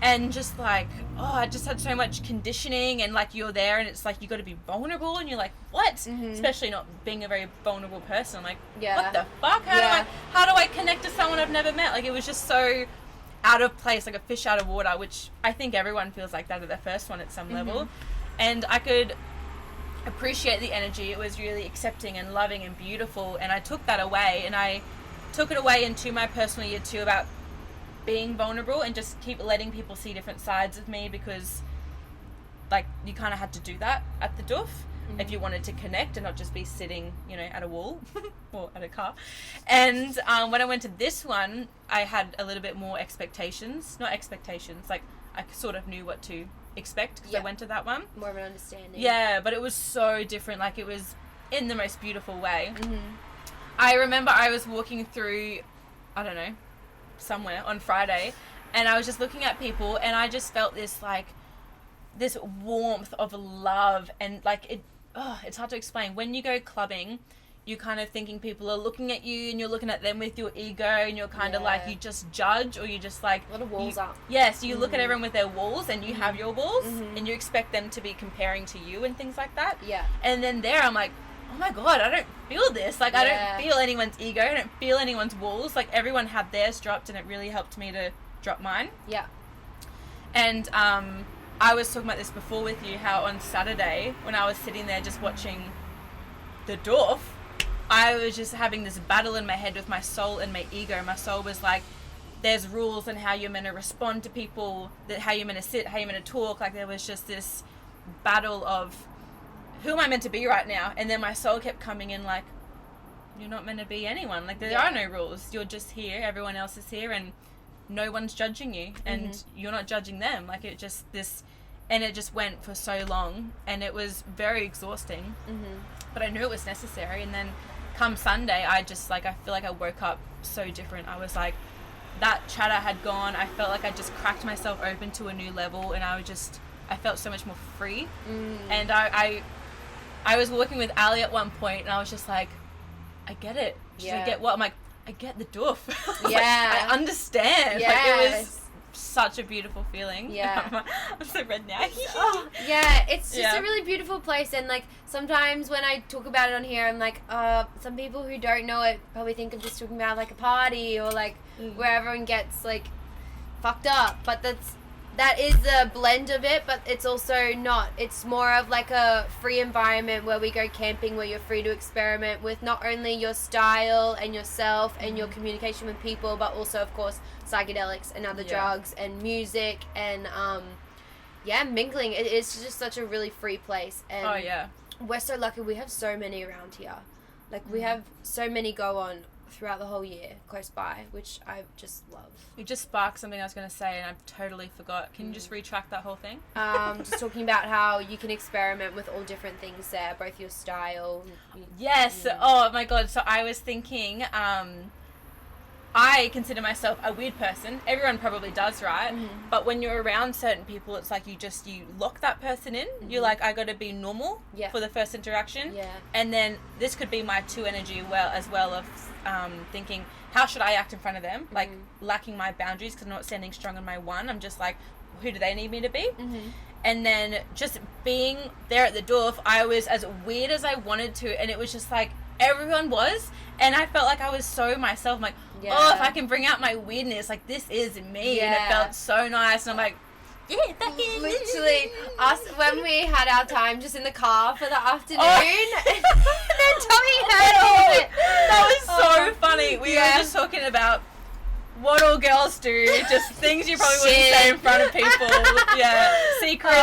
And just like, I just had so much conditioning, and like you're there and it's like you got to be vulnerable, and you're like, what? Especially not being a very vulnerable person. I'm like, what the fuck? How do I connect to someone I've never met? Like, it was just so out of place, like a fish out of water, which I think everyone feels like that at their first one at some level. And I could appreciate the energy. It was really accepting and loving and beautiful, and I took that away, and I took it away into my personal year 2 about being vulnerable and just keep letting people see different sides of me, because like you kind of had to do that at the doof if you wanted to connect and not just be sitting, you know, at a wall or at a car. And when I went to this one, I had a little bit more expectations. Not expectations, like I sort of knew what to expect because I went to that one. More of an understanding. Yeah, but it was so different. Like, it was in the most beautiful way. I remember I was walking through, I don't know, somewhere on Friday, and I was just looking at people, and I just felt this, like, this warmth of love, and like it's hard to explain. When you go clubbing, you're kind of thinking people are looking at you, and you're looking at them with your ego, and you're kind of like, you just judge, or you just like, a lot of walls up. Yes, you look at everyone with their walls, and you have your walls, and you expect them to be comparing to you and things like that. Yeah. And then there, I'm like, oh my god, I don't feel this. Like, I don't feel anyone's ego. I don't feel anyone's walls. Like, everyone had theirs dropped, and it really helped me to drop mine. Yeah. And I was talking about this before with you, how on Saturday, when I was sitting there just watching the doof, I was just having this battle in my head with my soul and my ego. My soul was like, there's rules on how you're meant to respond to people, that how you're meant to sit, how you're meant to talk. Like, there was just this battle of, who am I meant to be right now? And then my soul kept coming in like, you're not meant to be anyone. Like, there are no rules. You're just here. Everyone else is here, and no one's judging you, and you're not judging them. Like, it just and it just went for so long, and it was very exhausting. But I knew it was necessary. And then come Sunday, I just, like, I feel like I woke up so different. I was like, that chatter had gone. I felt like I just cracked myself open to a new level, and I felt so much more free. And I was walking with Ali at one point, and I was just like, I get it. She's like, get what? I'm like, I get the doof. Yeah. Like, I understand. Like, it was such a beautiful feeling. Yeah. I'm so red now. Yeah, it's just a really beautiful place, and like sometimes when I talk about it on here, I'm like, some people who don't know it probably think I'm just talking about like a party or like where everyone gets like fucked up, but that is the blend of it, but it's also not. It's more of like a free environment where we go camping, where you're free to experiment with not only your style and yourself and your communication with people, but also of course psychedelics and other drugs and music and mingling. It is just such a really free place, and we're so lucky. We have so many around here. Like we have so many go on throughout the whole year close by, which I just love. You just sparked something I was going to say and I totally forgot. Can you just retract that whole thing? Just talking about how you can experiment with all different things there, both your style. Yes. Oh my God. So I was thinking, I consider myself a weird person. Everyone probably does, right? But when you're around certain people, it's like you lock that person in. You're like, I got to be normal for the first interaction. Yeah. And then this could be my 2 energy as well of thinking, how should I act in front of them? Like lacking my boundaries because I'm not standing strong in my 1. I'm just like, who do they need me to be? And then just being there at the door, I was as weird as I wanted to, and it was just like, everyone was, and I felt like I was so myself. I'm like, oh, if I can bring out my weirdness, like this is me, and it felt so nice. And I'm like, literally us when we had our time just in the car for the afternoon. And then Tommy heard it. That was so funny. We were just talking about what all girls do, just things you probably wouldn't say in front of people. Secrets,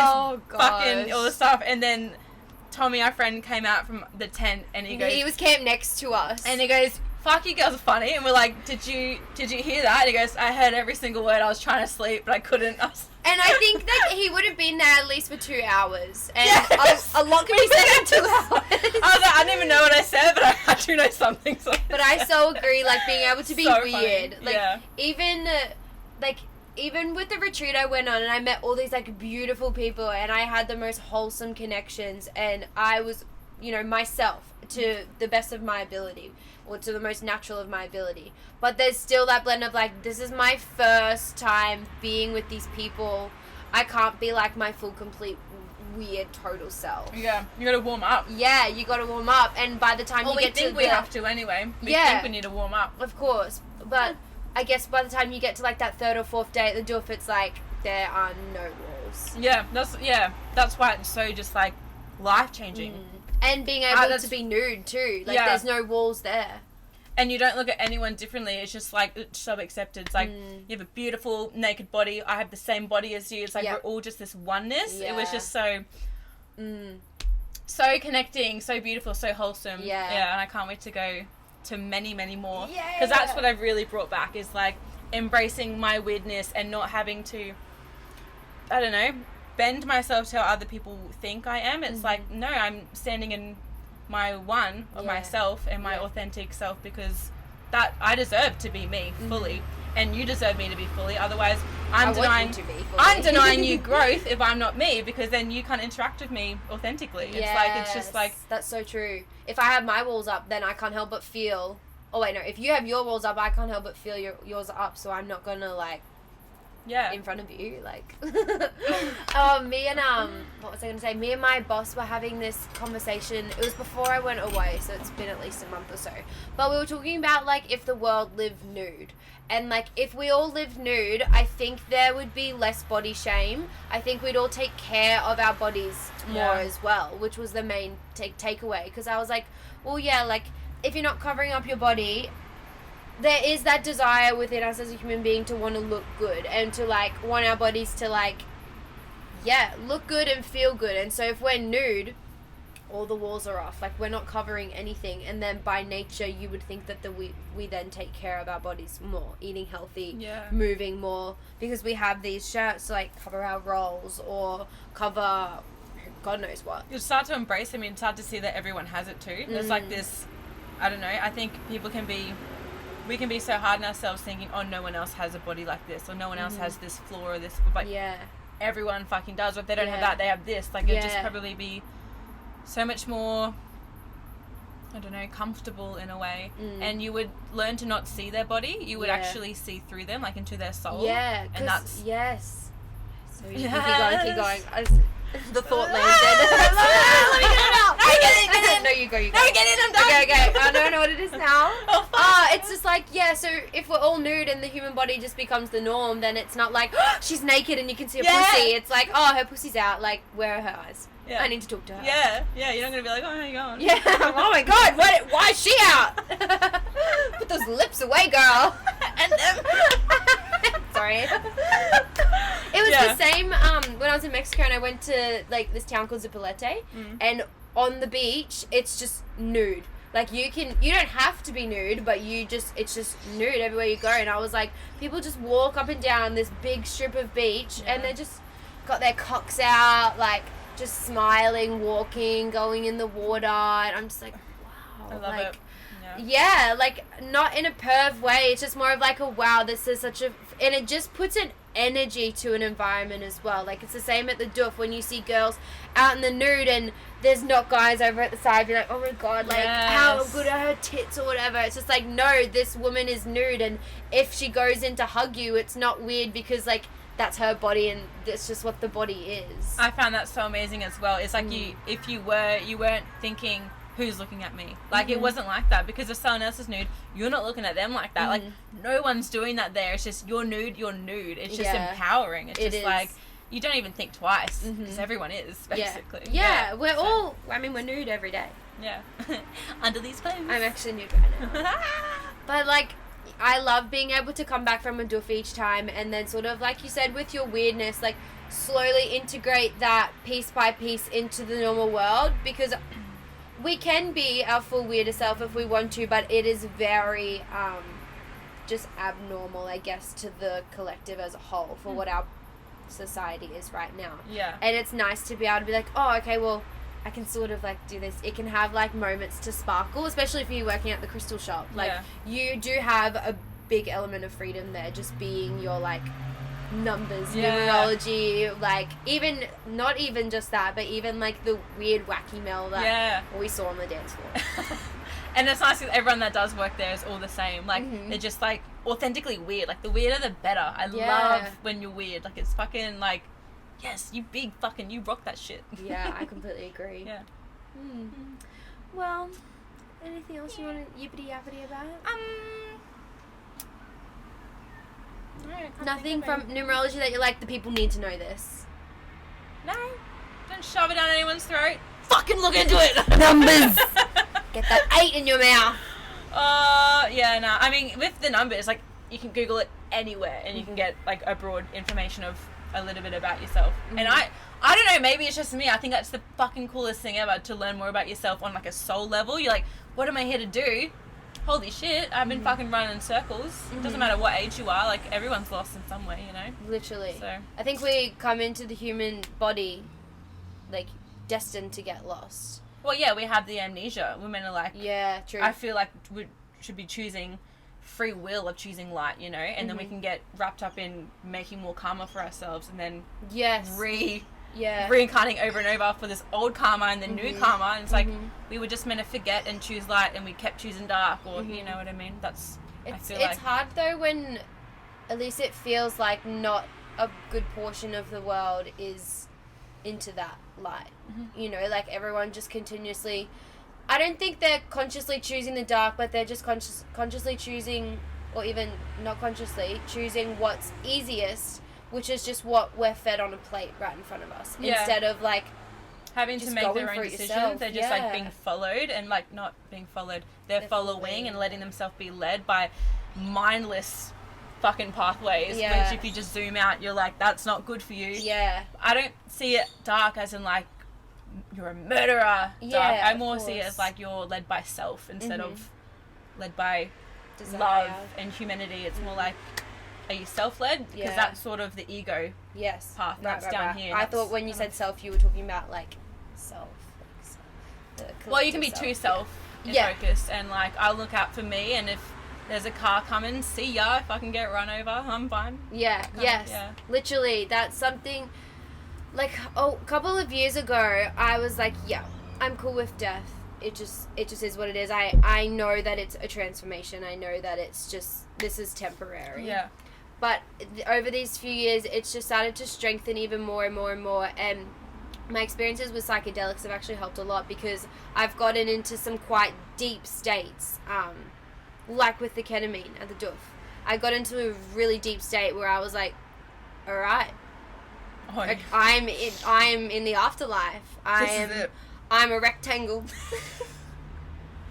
fucking all the stuff, and then Tommy, our friend, came out from the tent and he goes... He was camped next to us. And he goes, fuck, you girls are funny. And we're like, did you hear that? And he goes, I heard every single word. I was trying to sleep, but I couldn't. And I think that he would have been there at least for 2 hours. And a lot could be said in 2 hours. I was like, I didn't even know what I said, but I do know something. So. But I so agree, like, being able to be so weird. Funny. Like, even with the retreat I went on, and I met all these, like, beautiful people, and I had the most wholesome connections, and I was, myself to the best of my ability, or to the most natural of my ability. But there's still that blend of, like, this is my first time being with these people. I can't be, like, my full, complete, weird, total self. Yeah, you gotta warm up. Yeah, you gotta warm up, and by the time you get to we have to anyway. We think we need to warm up. Of course, but... I guess by the time you get to like that 3rd or 4th day at the Doof, it's like there are no walls. Yeah, that's why it's so just like life changing. And being able to be nude too. Like there's no walls there. And you don't look at anyone differently. It's just like it's so accepted. It's like you have a beautiful naked body. I have the same body as you. It's like we're all just this oneness. Yeah. It was just so so connecting, so beautiful, so wholesome. Yeah, and I can't wait to go to many, many more, because that's what I've really brought back, is like embracing my weirdness and not having to, I don't know, bend myself to how other people think I am. It's like, no, I'm standing in my 1 of myself and my authentic self, because that I deserve to be me fully, and you deserve me to be fully. Otherwise, I'm denying you growth if I'm not me, because then you can't interact with me authentically. It's just like that's so true. If I have my walls up, then I can't help but feel. Oh wait, no. If you have your walls up, I can't help but feel yours are up. So I'm not gonna like. Yeah. In front of you, like. Me and what was I gonna say? Me and my boss were having this conversation. It was before I went away, so it's been at least a month or so. But we were talking about like if the world lived nude. And, like, if we all lived nude, I think there would be less body shame. I think we'd all take care of our bodies more as well, which was the main takeaway. Because I was like, well, yeah, like, if you're not covering up your body, there is that desire within us as a human being to want to look good and to, like, want our bodies to, like, look good and feel good. And so if we're nude, all the walls are off, like we're not covering anything, and then by nature you would think that we then take care of our bodies more, eating healthy, moving more, because we have these shirts to like cover our rolls or cover God knows what. You start to embrace them and start to see that everyone has it too. There's like this, I don't know, I think we can be so hard on ourselves thinking, oh, no one else has a body like this, or no one else has this flaw or this, but everyone fucking does. Or if they don't have that, they have this. Like it'd just probably be so much more, I I don't know, comfortable in a way. And you would learn to not see their body. You would actually see through them, like into their soul. Yeah. And that's... Yes. So you keep Yes. going. The thought landed. Let me get it out. Get it. No, you go. No, get it, I'm done. Okay. I don't know what it is now. Oh, fuck. It's just like, yeah, so if we're all nude and the human body just becomes the norm, then it's not like, oh, she's naked and you can see her pussy. It's like, oh, her pussy's out. Like, where are her eyes? Yeah. I need to talk to her. Yeah, you're not going to be like, oh, how you going? Yeah. Oh my god, why is she out? Put those lips away, girl. And them. Sorry. It was the same when I was in Mexico and I went to like this town called Zipolete, and on the beach it's just nude. Like you don't have to be nude, but it's just nude everywhere you go. And I was like, people just walk up and down this big strip of beach and they just got their cocks out, like just smiling, walking, going in the water, and I'm just like, wow. I love like, it. Yeah, like not in a perv way. It's just more of like a wow, this is such a, and it just puts an energy to an environment as well. Like it's the same at the doof when you see girls out in the nude and there's not guys over at the side. You're like, oh my god, like how good are her tits or whatever. It's just like, no, this woman is nude, and if she goes in to hug you, it's not weird because like that's her body and that's just what the body is. I found that so amazing as well. It's like you weren't thinking, who's looking at me? Like it wasn't like that, because if someone else is nude, you're not looking at them like that. Like no one's doing that there. It's just you're nude. It's just empowering. It's just like you don't even think twice because everyone is basically. Yeah, we're all. I mean, we're nude every day. Yeah, under these clothes. I'm actually nude right now. But like, I love being able to come back from a doof each time and then sort of like you said with your weirdness, like slowly integrate that piece by piece into the normal world, because we can be our full weirder self if we want to, but it is very just abnormal, I guess, to the collective as a whole for what our society is right now. Yeah. And it's nice to be able to be like, oh, okay, well, I can sort of like do this. It can have like moments to sparkle, especially if you're working at the crystal shop. Like you do have a big element of freedom there, just being your like numbers, numerology, like even not even just that, but even like the weird wacky mail that we saw on the dance floor. And it's nice because everyone that does work there is all the same. Like they're just like authentically weird. Like the weirder the better. I love when you're weird. Like it's fucking like, yes, you big fucking, you rock that shit. Yeah, I completely agree. Yeah. Well, anything else you want to yippity yappity about? No, nothing from numerology that you're like, the people need to know this. No, don't shove it down anyone's throat. Fucking look into it. Numbers. Get that 8 in your mouth. Yeah, no. I mean, with the numbers, like you can Google it anywhere, and you can get like a broad information of a little bit about yourself. And I don't know. Maybe it's just me. I think that's the fucking coolest thing ever, to learn more about yourself on like a soul level. You're like, what am I here to do? Holy shit, I've been fucking running in circles. It doesn't matter what age you are, like everyone's lost in some way, you know? Literally. So I think we come into the human body like destined to get lost. Well, yeah, we have the amnesia. Women are like, yeah, true. I feel like we should be choosing free will of choosing light, you know? And then we can get wrapped up in making more karma for ourselves and then reincarnating over and over for this old karma and then new karma, and it's like we were just meant to forget and choose light, and we kept choosing dark, or you know what I mean? It's hard though when at least it feels like not a good portion of the world is into that light. You know, like everyone just continuously, I don't think they're consciously choosing the dark, but they're just consciously choosing, or even not consciously choosing what's easiest, which is just what we're fed on a plate right in front of us. Instead of like having to make their own decisions, they're just like being followed, and like not being followed, they're following and letting themselves be led by mindless fucking pathways, which if you just zoom out, you're like, that's not good for you. I don't see it dark as in like you're a murderer dark. I more see it as like you're led by self instead of led by love and humanity. It's more like, are you self-led? Because that's sort of the ego path. That's down here. I thought when you said self, you were talking about like self. Well, you can be too self-focused, and like I'll look out for me, and if there's a car coming, see ya. If I can get run over, I'm fine. Literally, that's something. Like a couple of years ago, I was like, yeah, I'm cool with death. it just is what it is. I know that it's a transformation. I know that it's just, this is temporary. Yeah. But over these few years, it's just started to strengthen even more and more and more. And my experiences with psychedelics have actually helped a lot, because I've gotten into some quite deep states, like with the ketamine at the Doof. I got into a really deep state where I was like, all right, like, I'm in the afterlife. I'm a rectangle.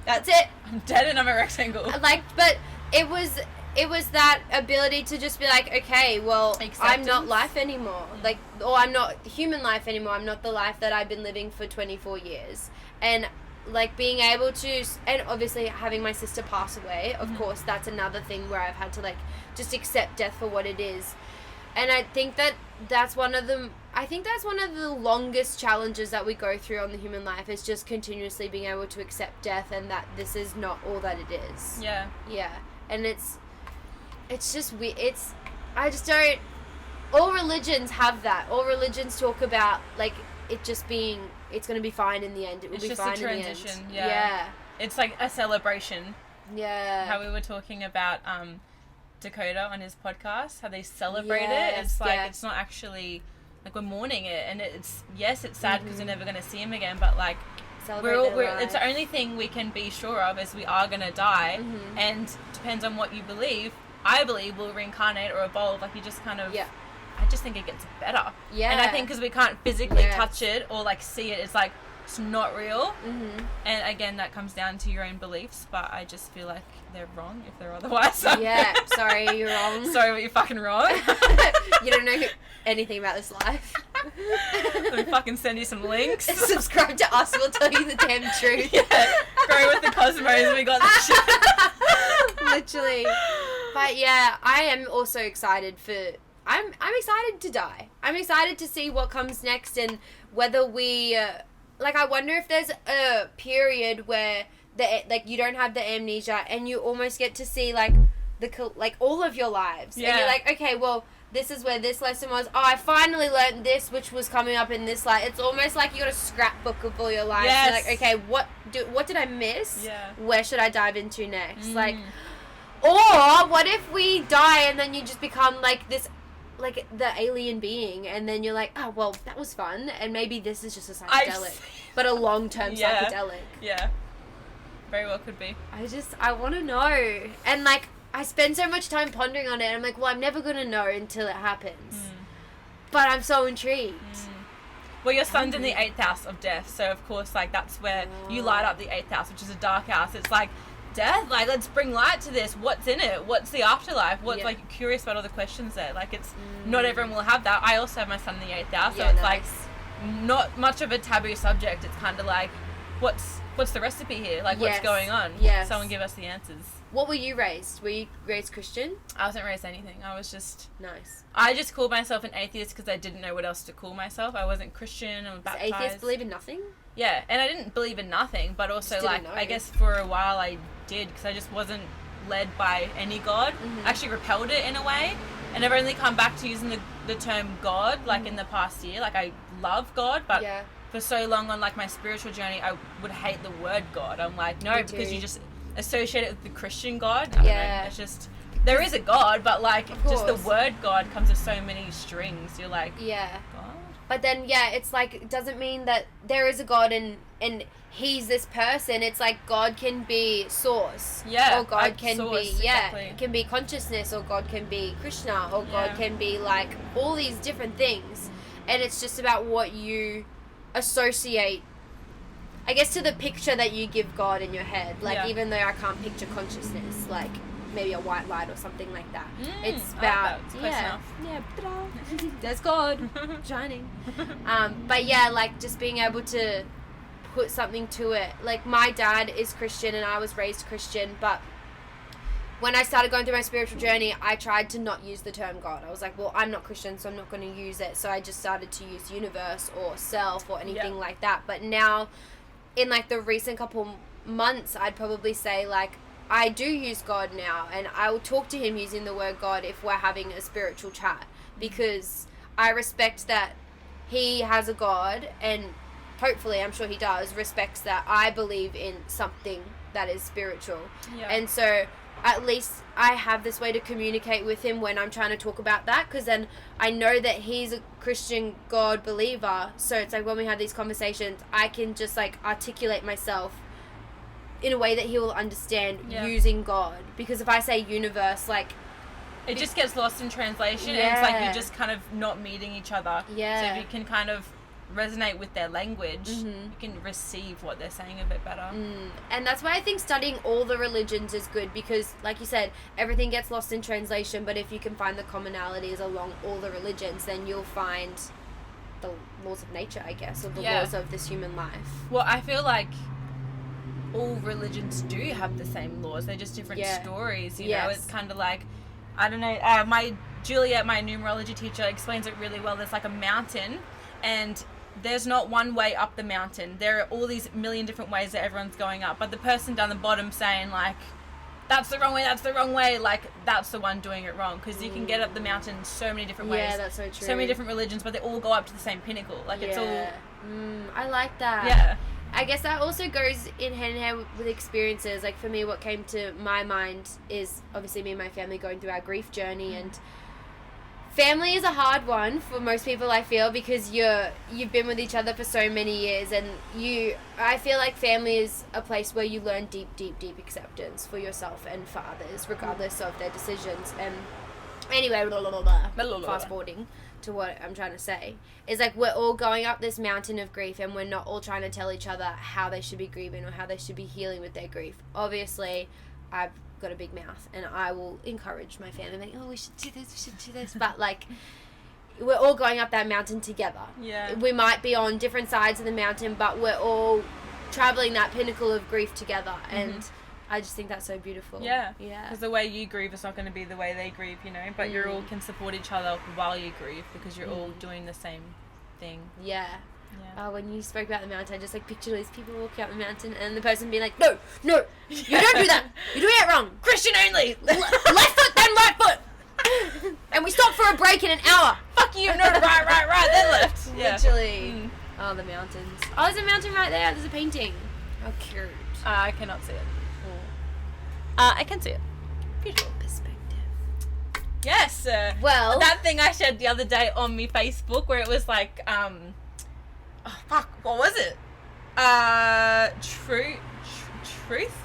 That's it. I'm dead and I'm a rectangle. Like, but it was that ability to just be like, okay, well, Acceptance. I'm not life anymore. Like, or I'm not human life anymore. I'm not the life that I've been living for 24 years. And, like, being able to, and obviously having my sister pass away, of course, that's another thing where I've had to, like, just accept death for what it is. And I think that's one of the longest challenges that we go through on the human life, is just continuously being able to accept death, and that this is not all that it is. Yeah. Yeah. And it's just weird. I just don't, all religions have that. All religions talk about, like, it just being, it's going to be fine in the end. It will be fine in the end. It's just a transition. Yeah. It's like a celebration. Yeah. How we were talking about Dakota on his podcast, how they celebrate it. It's like, it's not actually, like, we're mourning it, and it's sad because we're never going to see him again, but, like, it's the only thing we can be sure of is we are going to die, and depends on what you believe. I believe we'll reincarnate or evolve. Like, you just kind of, I just think it gets better. Yeah. And I think because we can't physically touch it or, like, see it, it's like, it's not real. And again, that comes down to your own beliefs, but I just feel like they're wrong if they're otherwise. So. Yeah, sorry, you're wrong. Sorry, but you're fucking wrong. You don't know anything about this life. Let me fucking send you some links. Subscribe to us, we'll tell you the damn truth. Yeah, growing with the cosmos, we got this shit. Literally. But yeah, I am also excited for, I'm excited to die. I'm excited to see what comes next, and whether we, like, I wonder if there's a period where you don't have the amnesia, and you almost get to see, like, all of your lives. Yeah. And you're like, okay, well, this is where this lesson was. Oh, I finally learned this, which was coming up in this life. It's almost like you got a scrapbook of all your lives. Yes. You're like, okay, what did I miss? Yeah. Where should I dive into next? Like, or what if we die and then you just become like this, like the alien being, and then you're like, oh, well, that was fun, and maybe this is just a psychedelic, but a long-term psychedelic. Yeah. Very well could be. I want to know. And, like, I spend so much time pondering on it, and I'm like, well, I'm never going to know until it happens. But I'm so intrigued. Well, your son's in the 8th house of death, so of course, like, that's where you light up the 8th house, which is a dark house. It's like, death, like, let's bring light to this. What's in it? What's the afterlife? What's, like, curious about all the questions there. Like, it's, not everyone will have that. I also have my son in the 8th house, so it's, like, not much of a taboo subject. It's kind of like, what's the recipe here? Like, what's going on? Yes. Someone give us the answers. What were you raised? Were you raised Christian? I wasn't raised anything. I was just... Nice. I just called myself an atheist because I didn't know what else to call myself. I wasn't Christian. I was baptized. So atheists believe in nothing? Yeah, and I didn't believe in nothing, but also, like, know. I guess for a while I did, because I just wasn't led by any God. I actually repelled it in a way, and I've only come back to using the term God, like, in the past year. Like, I love God, but... Yeah. For so long on, like, my spiritual journey, I would hate the word God. I'm like, no, because you just associate it with the Christian God. I don't know. It's just, there is a God, but, like, just the word God comes with so many strings. You're like, God? But then, it's like, it doesn't mean that there is a God and he's this person. It's like, God can be source. Yeah. Or God can source, be, exactly. It can be consciousness, or God can be Krishna, or God can be, like, all these different things. And it's just about what you associate, I guess, to the picture that you give God in your head. Like, even though I can't picture consciousness, like maybe a white light or something like that. It's about there's God shining. But like, just being able to put something to it. Like, my dad is Christian and I was raised Christian, but when I started going through my spiritual journey, I tried to not use the term God. I was like, well, I'm not Christian, so I'm not going to use it. So I just started to use universe or self or anything like that. But now, in, like, the recent couple months, I'd probably say, like, I do use God now. And I will talk to him using the word God if we're having a spiritual chat. Because I respect that he has a God and hopefully, I'm sure he does, respects that I believe in something that is spiritual. Yeah. And so at least I have this way to communicate with him when I'm trying to talk about that, because then I know that he's a Christian God believer. So it's like when we have these conversations, I can just like articulate myself in a way that he will understand using God. Because if I say universe, like, it just gets lost in translation, and it's like you're just kind of not meeting each other. Yeah. So if you can kind of resonate with their language, you can receive what they're saying a bit better. And that's why I think studying all the religions is good, because like you said, everything gets lost in translation, but if you can find the commonalities along all the religions, then you'll find the laws of nature, I guess, or the laws of this human life. Well, I feel like all religions do have the same laws. They're just different stories, you know. It's kind of like, I don't know, my Juliet, my numerology teacher, explains it really well. There's like a mountain, and there's not one way up the mountain. There are all these million different ways that everyone's going up, but the person down the bottom saying like, that's the wrong way, like, that's the one doing it wrong, because you can get up the mountain so many different ways. Yeah, that's so true. So many different religions, but they all go up to the same pinnacle. Like, it's all... I like that. Yeah. I guess that also goes in hand in hand with experiences. Like, for me, what came to my mind is obviously me and my family going through our grief journey, and family is a hard one for most people, I feel, because you've been with each other for so many years, and I feel like family is a place where you learn deep acceptance for yourself and for others, regardless of their decisions. And anyway, fast forwarding to what I'm trying to say is, like, we're all going up this mountain of grief, and we're not all trying to tell each other how they should be grieving or how they should be healing with their grief. Obviously, I've got a big mouth, and I will encourage my family, like, oh, we should do this, but like, we're all going up that mountain together. Yeah. We might be on different sides of the mountain, but we're all traveling that pinnacle of grief together, and I just think that's so beautiful. Yeah. Yeah. Because the way you grieve is not going to be the way they grieve, you know, but you all can support each other while you grieve, because you're all doing the same thing. Yeah. Yeah. When you spoke about the mountain, I just like pictured all these people walking up the mountain, and the person being like, no, you don't do that. You're doing it wrong. Christian only. Left foot, then right foot. And we stopped for a break in an hour. Fuck you. No, right, then left. Yeah. Literally. Oh, the mountains. Oh, there's a mountain right there. There's a painting. Oh, cute. I cannot see it. I can see it. Beautiful Perspective. Yes. Well, that thing I shared the other day on my Facebook, where it was like, what was it? Truth.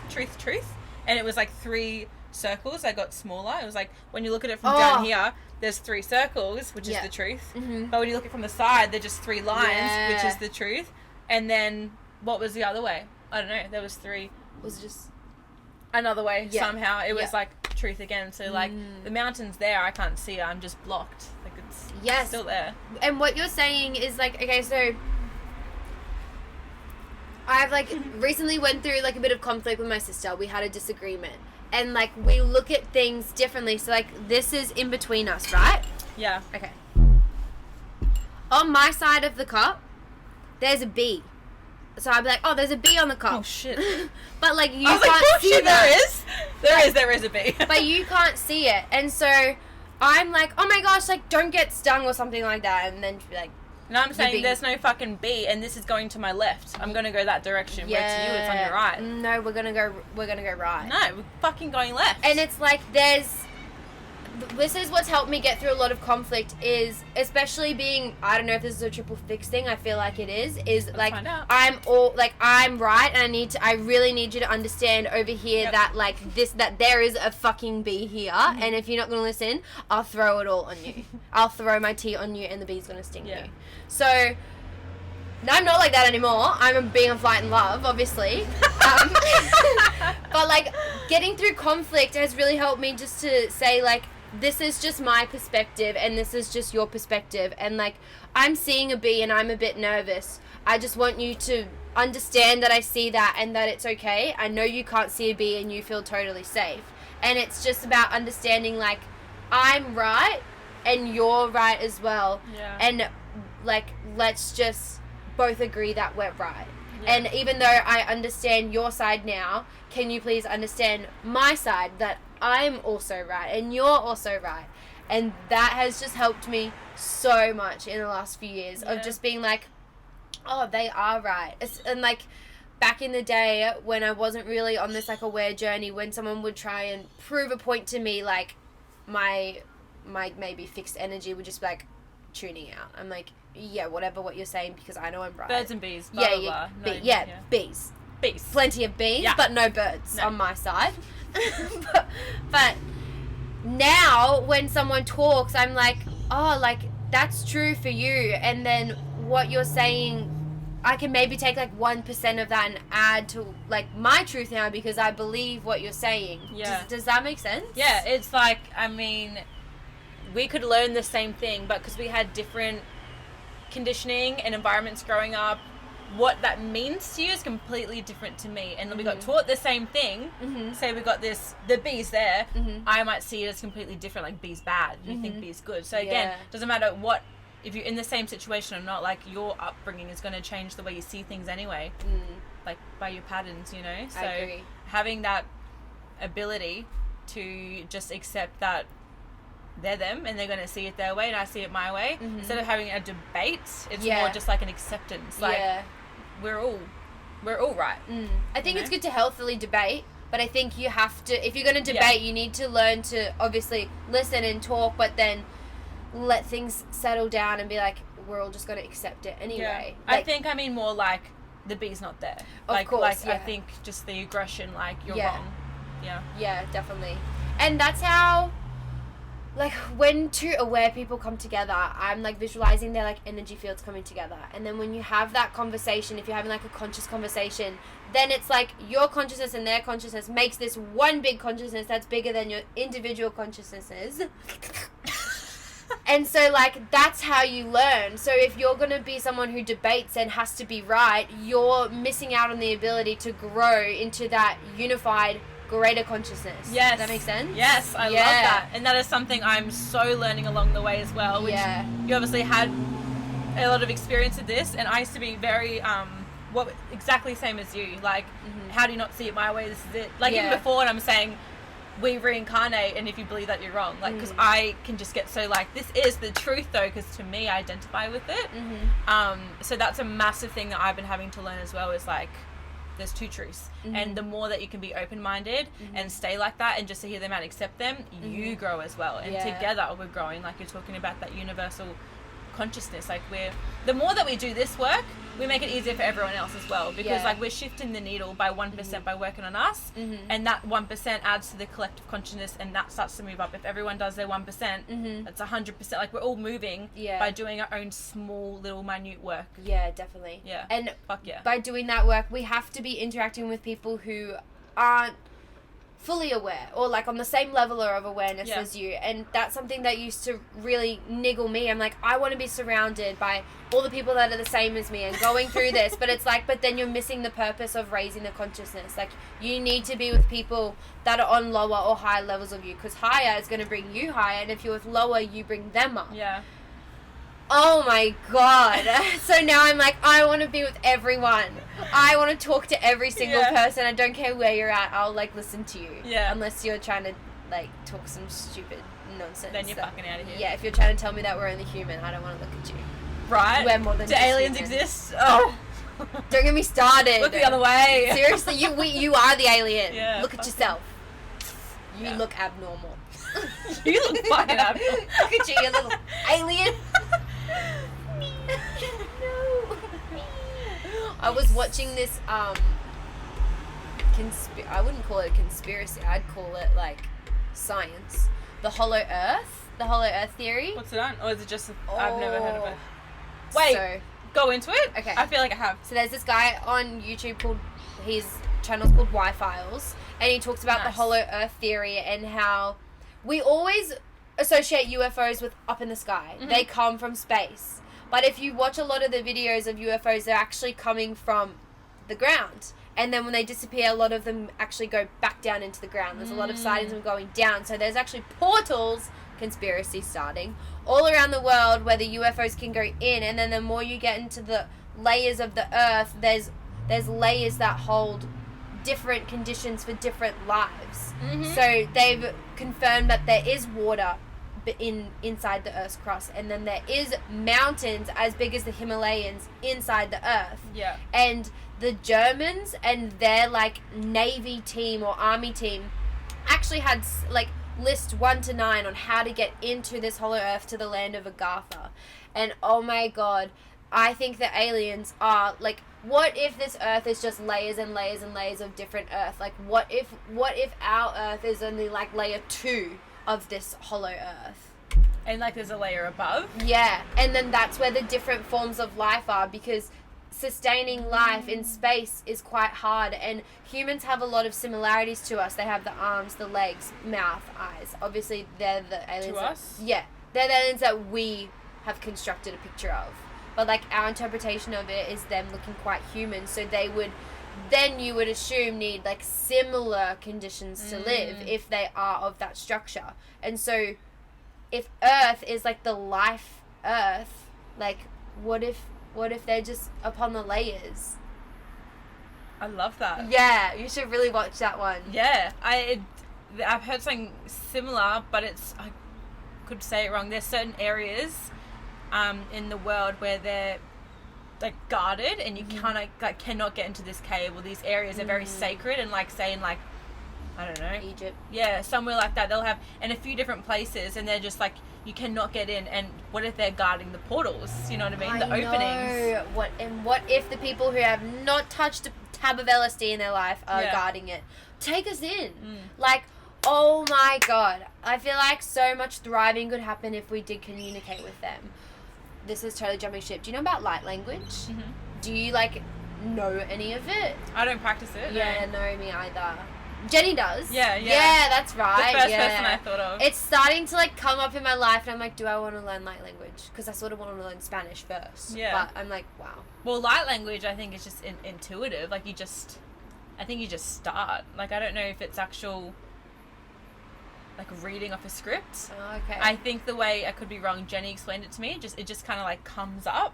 And it was like 3 circles. I got smaller. It was like, when you look at it from down here, there's 3 circles, which is the truth. But when you look at it from the side, they're just 3 lines, which is the truth. And then, what was the other way? I don't know. There was 3. was it just another way somehow. It was like truth again. So like, the mountain's there. I can't see it. I'm just blocked. Like, it's still there. And what you're saying is like, okay, so I've like recently went through like a bit of conflict with my sister. We had a disagreement, and like, we look at things differently. So like, this is in between us, right? Yeah. Okay. On my side of the cup, there's a B. So I'd be like, oh, there's a B on the cup. Oh shit. But like, you I was can't like, see shit, that. There is a B. But you can't see it. And so I'm like, oh my gosh, like, don't get stung or something like that. And then she'd be like, no, I'm saying there's no fucking B, and this is going to my left. I'm gonna go that direction. Where to you, it's on your right. No, we're gonna go right. No, we're fucking going left. And it's like, this is what's helped me get through a lot of conflict, is especially being, I don't know if this is a triple fix thing, I feel like it is Let's like, find out. I'm right, and I really need you to understand over here that like that there is a fucking B here, and if you're not gonna listen, I'll throw it all on you. I'll throw my tea on you, and the B's gonna sting you. So I'm not like that anymore. I'm being a flight in love, obviously. But like, getting through conflict has really helped me just to say like, this is just my perspective, and this is just your perspective, and like, I'm seeing a B and I'm a bit nervous. I just want you to understand that I see that, and that it's okay. I know you can't see a B and you feel totally safe, and it's just about understanding like, I'm right and you're right as well, and like, let's just both agree that we're right. And even though I understand your side now, can you please understand my side, that I'm also right and you're also right? And that has just helped me so much in the last few years of just being like, Oh, they are right. And like back in the day when I wasn't really on this like aware journey, when someone would try and prove a point to me, like my maybe fixed energy would just be like tuning out. I'm like, yeah, whatever what you're saying, because I know I'm right. Birds and bees. Blah, blah, blah. Bees. Bees. Plenty of bees, but no birds on my side. but now when someone talks, I'm like, oh, like that's true for you, and then what you're saying, I can maybe take like 1% of that and add to like my truth now, because I believe what you're saying. Yeah. Does that make sense? Yeah, it's like, I mean, we could learn the same thing, but because we had different conditioning and environments growing up, what that means to you is completely different to me. And then we got taught the same thing. Say we got the bees there, I might see it as completely different, like bees bad, you think bees good. So again, doesn't matter what, if you're in the same situation or not, like your upbringing is going to change the way you see things anyway, like by your patterns, you know. So I agree. having that ability to just accept that they're them and they're going to see it their way and I see it my way, instead of having a debate, it's more just like an acceptance. Like we're all right. I think it's good to healthily debate, but I think you have to, if you're going to debate, you need to learn to obviously listen and talk, but then let things settle down and be like, we're all just going to accept it anyway. Like, I think, more like the bee's not there. Of course, I think just the aggression, like you're wrong. Yeah, definitely. And that's how, like, when two aware people come together, I'm like visualizing their like energy fields coming together. And then when you have that conversation, if you're having like a conscious conversation, then it's like your consciousness and their consciousness makes this one big consciousness that's bigger than your individual consciousnesses. And so, like, that's how you learn. So if you're going to be someone who debates and has to be right, you're missing out on the ability to grow into that unified, greater consciousness. Yes. Does that make sense? Yes, I love that. And that is something I'm so learning along the way as well, which you obviously had a lot of experience with this. And I used to be very, exactly same as you. Like, how do you not see it my way? This is it. Like, even before, and I'm saying, we reincarnate, and if you believe that, you're wrong. Like, because I can just get so like, this is the truth though, because to me, I identify with it. So that's a massive thing that I've been having to learn as well, is like, there's two truths. And the more that you can be open-minded and stay like that and just to hear them and accept them, you grow as well. And together we're growing, like you're talking about that universal consciousness. Like, the more that we do this work, we make it easier for everyone else as well, because like we're shifting the needle by 1% by working on us, and that 1% adds to the collective consciousness, and that starts to move up. If everyone does their 1%, that's 100%. Like, we're all moving by doing our own small little minute work. Definitely. And by doing that work, we have to be interacting with people who aren't fully aware or like on the same level of awareness as you, and that's something that used to really niggle me. I'm like, I want to be surrounded by all the people that are the same as me and going through this, but it's like, but then you're missing the purpose of raising the consciousness. Like, you need to be with people that are on lower or higher levels of you, because higher is going to bring you higher, and if you're with lower, you bring them up. Oh my god. So now I'm like, I want to be with everyone. I want to talk to every single person. I don't care where you're at. I'll like listen to you. Unless you're trying to like talk some stupid nonsense. Then you're fucking out of here. Yeah, if you're trying to tell me that we're only human, I don't want to look at you. Right? We're more than Do just aliens human. exist? Oh. Don't get me started. Look the other way. Seriously, you are the alien. Look at yourself. You look abnormal. You look fucking abnormal. Look at you, you little alien. I was watching this I wouldn't call it a conspiracy, I'd call it like science. The hollow earth theory. What's it on? Or is it just I've never heard of it? Wait, go into it? Okay. I feel like I have. So there's this guy on YouTube his channel's called Y-Files, and he talks about the hollow earth theory and how we always associate UFOs with up in the sky. They come from space. But if you watch a lot of the videos of UFOs, they're actually coming from the ground. And then when they disappear, a lot of them actually go back down into the ground. There's a lot of sightings of them going down. So there's actually portals, conspiracy starting, all around the world where the UFOs can go in. And then the more you get into the layers of the earth, there's layers that hold different conditions for different lives. So they've confirmed that there is water inside the Earth's crust, and then there is mountains as big as the Himalayas inside the Earth. Yeah. And the Germans and their like Navy team or Army team actually had like list 1 to 9 on how to get into this hollow Earth to the land of Agartha. And oh my god, I think the aliens are like, what if this Earth is just layers and layers and layers of different Earth? Like, what if our Earth is only like layer 2 of this hollow Earth? And like there's a layer above? Yeah, and then that's where the different forms of life are, because sustaining life in space is quite hard, and humans have a lot of similarities to us. They have the arms, the legs, mouth, eyes. Obviously, they're the aliens. To us? Yeah, they're the aliens that we have constructed a picture of. But like our interpretation of it is them looking quite human, so they would, then you would assume, need like similar conditions to live if they are of that structure. And so if Earth is like the life Earth, like what if they're just upon the layers? I love that. Yeah, you should really watch that one. Yeah, I've heard something similar, but I could say it wrong. There's certain areas in the world where they're like guarded, and you cannot get into this cave, or these areas are very sacred, and like say in like, I don't know, Egypt. Yeah, somewhere like that. They'll have in a few different places, and they're just like, you cannot get in. And what if they're guarding the portals? You know what I mean? The openings. What if the people who have not touched a tab of LSD in their life are guarding it? Take us in. Like, oh my god, I feel like so much thriving could happen if we did communicate with them. This is totally jumping ship. Do you know about light language? Mm-hmm. Do you like know any of it? I don't practice it. Yeah, no, me either. Jenny does. Yeah. Yeah, that's right. The first person I thought of. It's starting to like come up in my life, and I'm like, do I want to learn light language? Because I sort of want to learn Spanish first. Yeah. But I'm like, wow. Well, light language, I think, is just intuitive. Like I think you just start. Like, I don't know if it's actual, like, reading off a script. Oh, okay. I think the way, I could be wrong, Jenny explained it to me, it just kind of like comes up.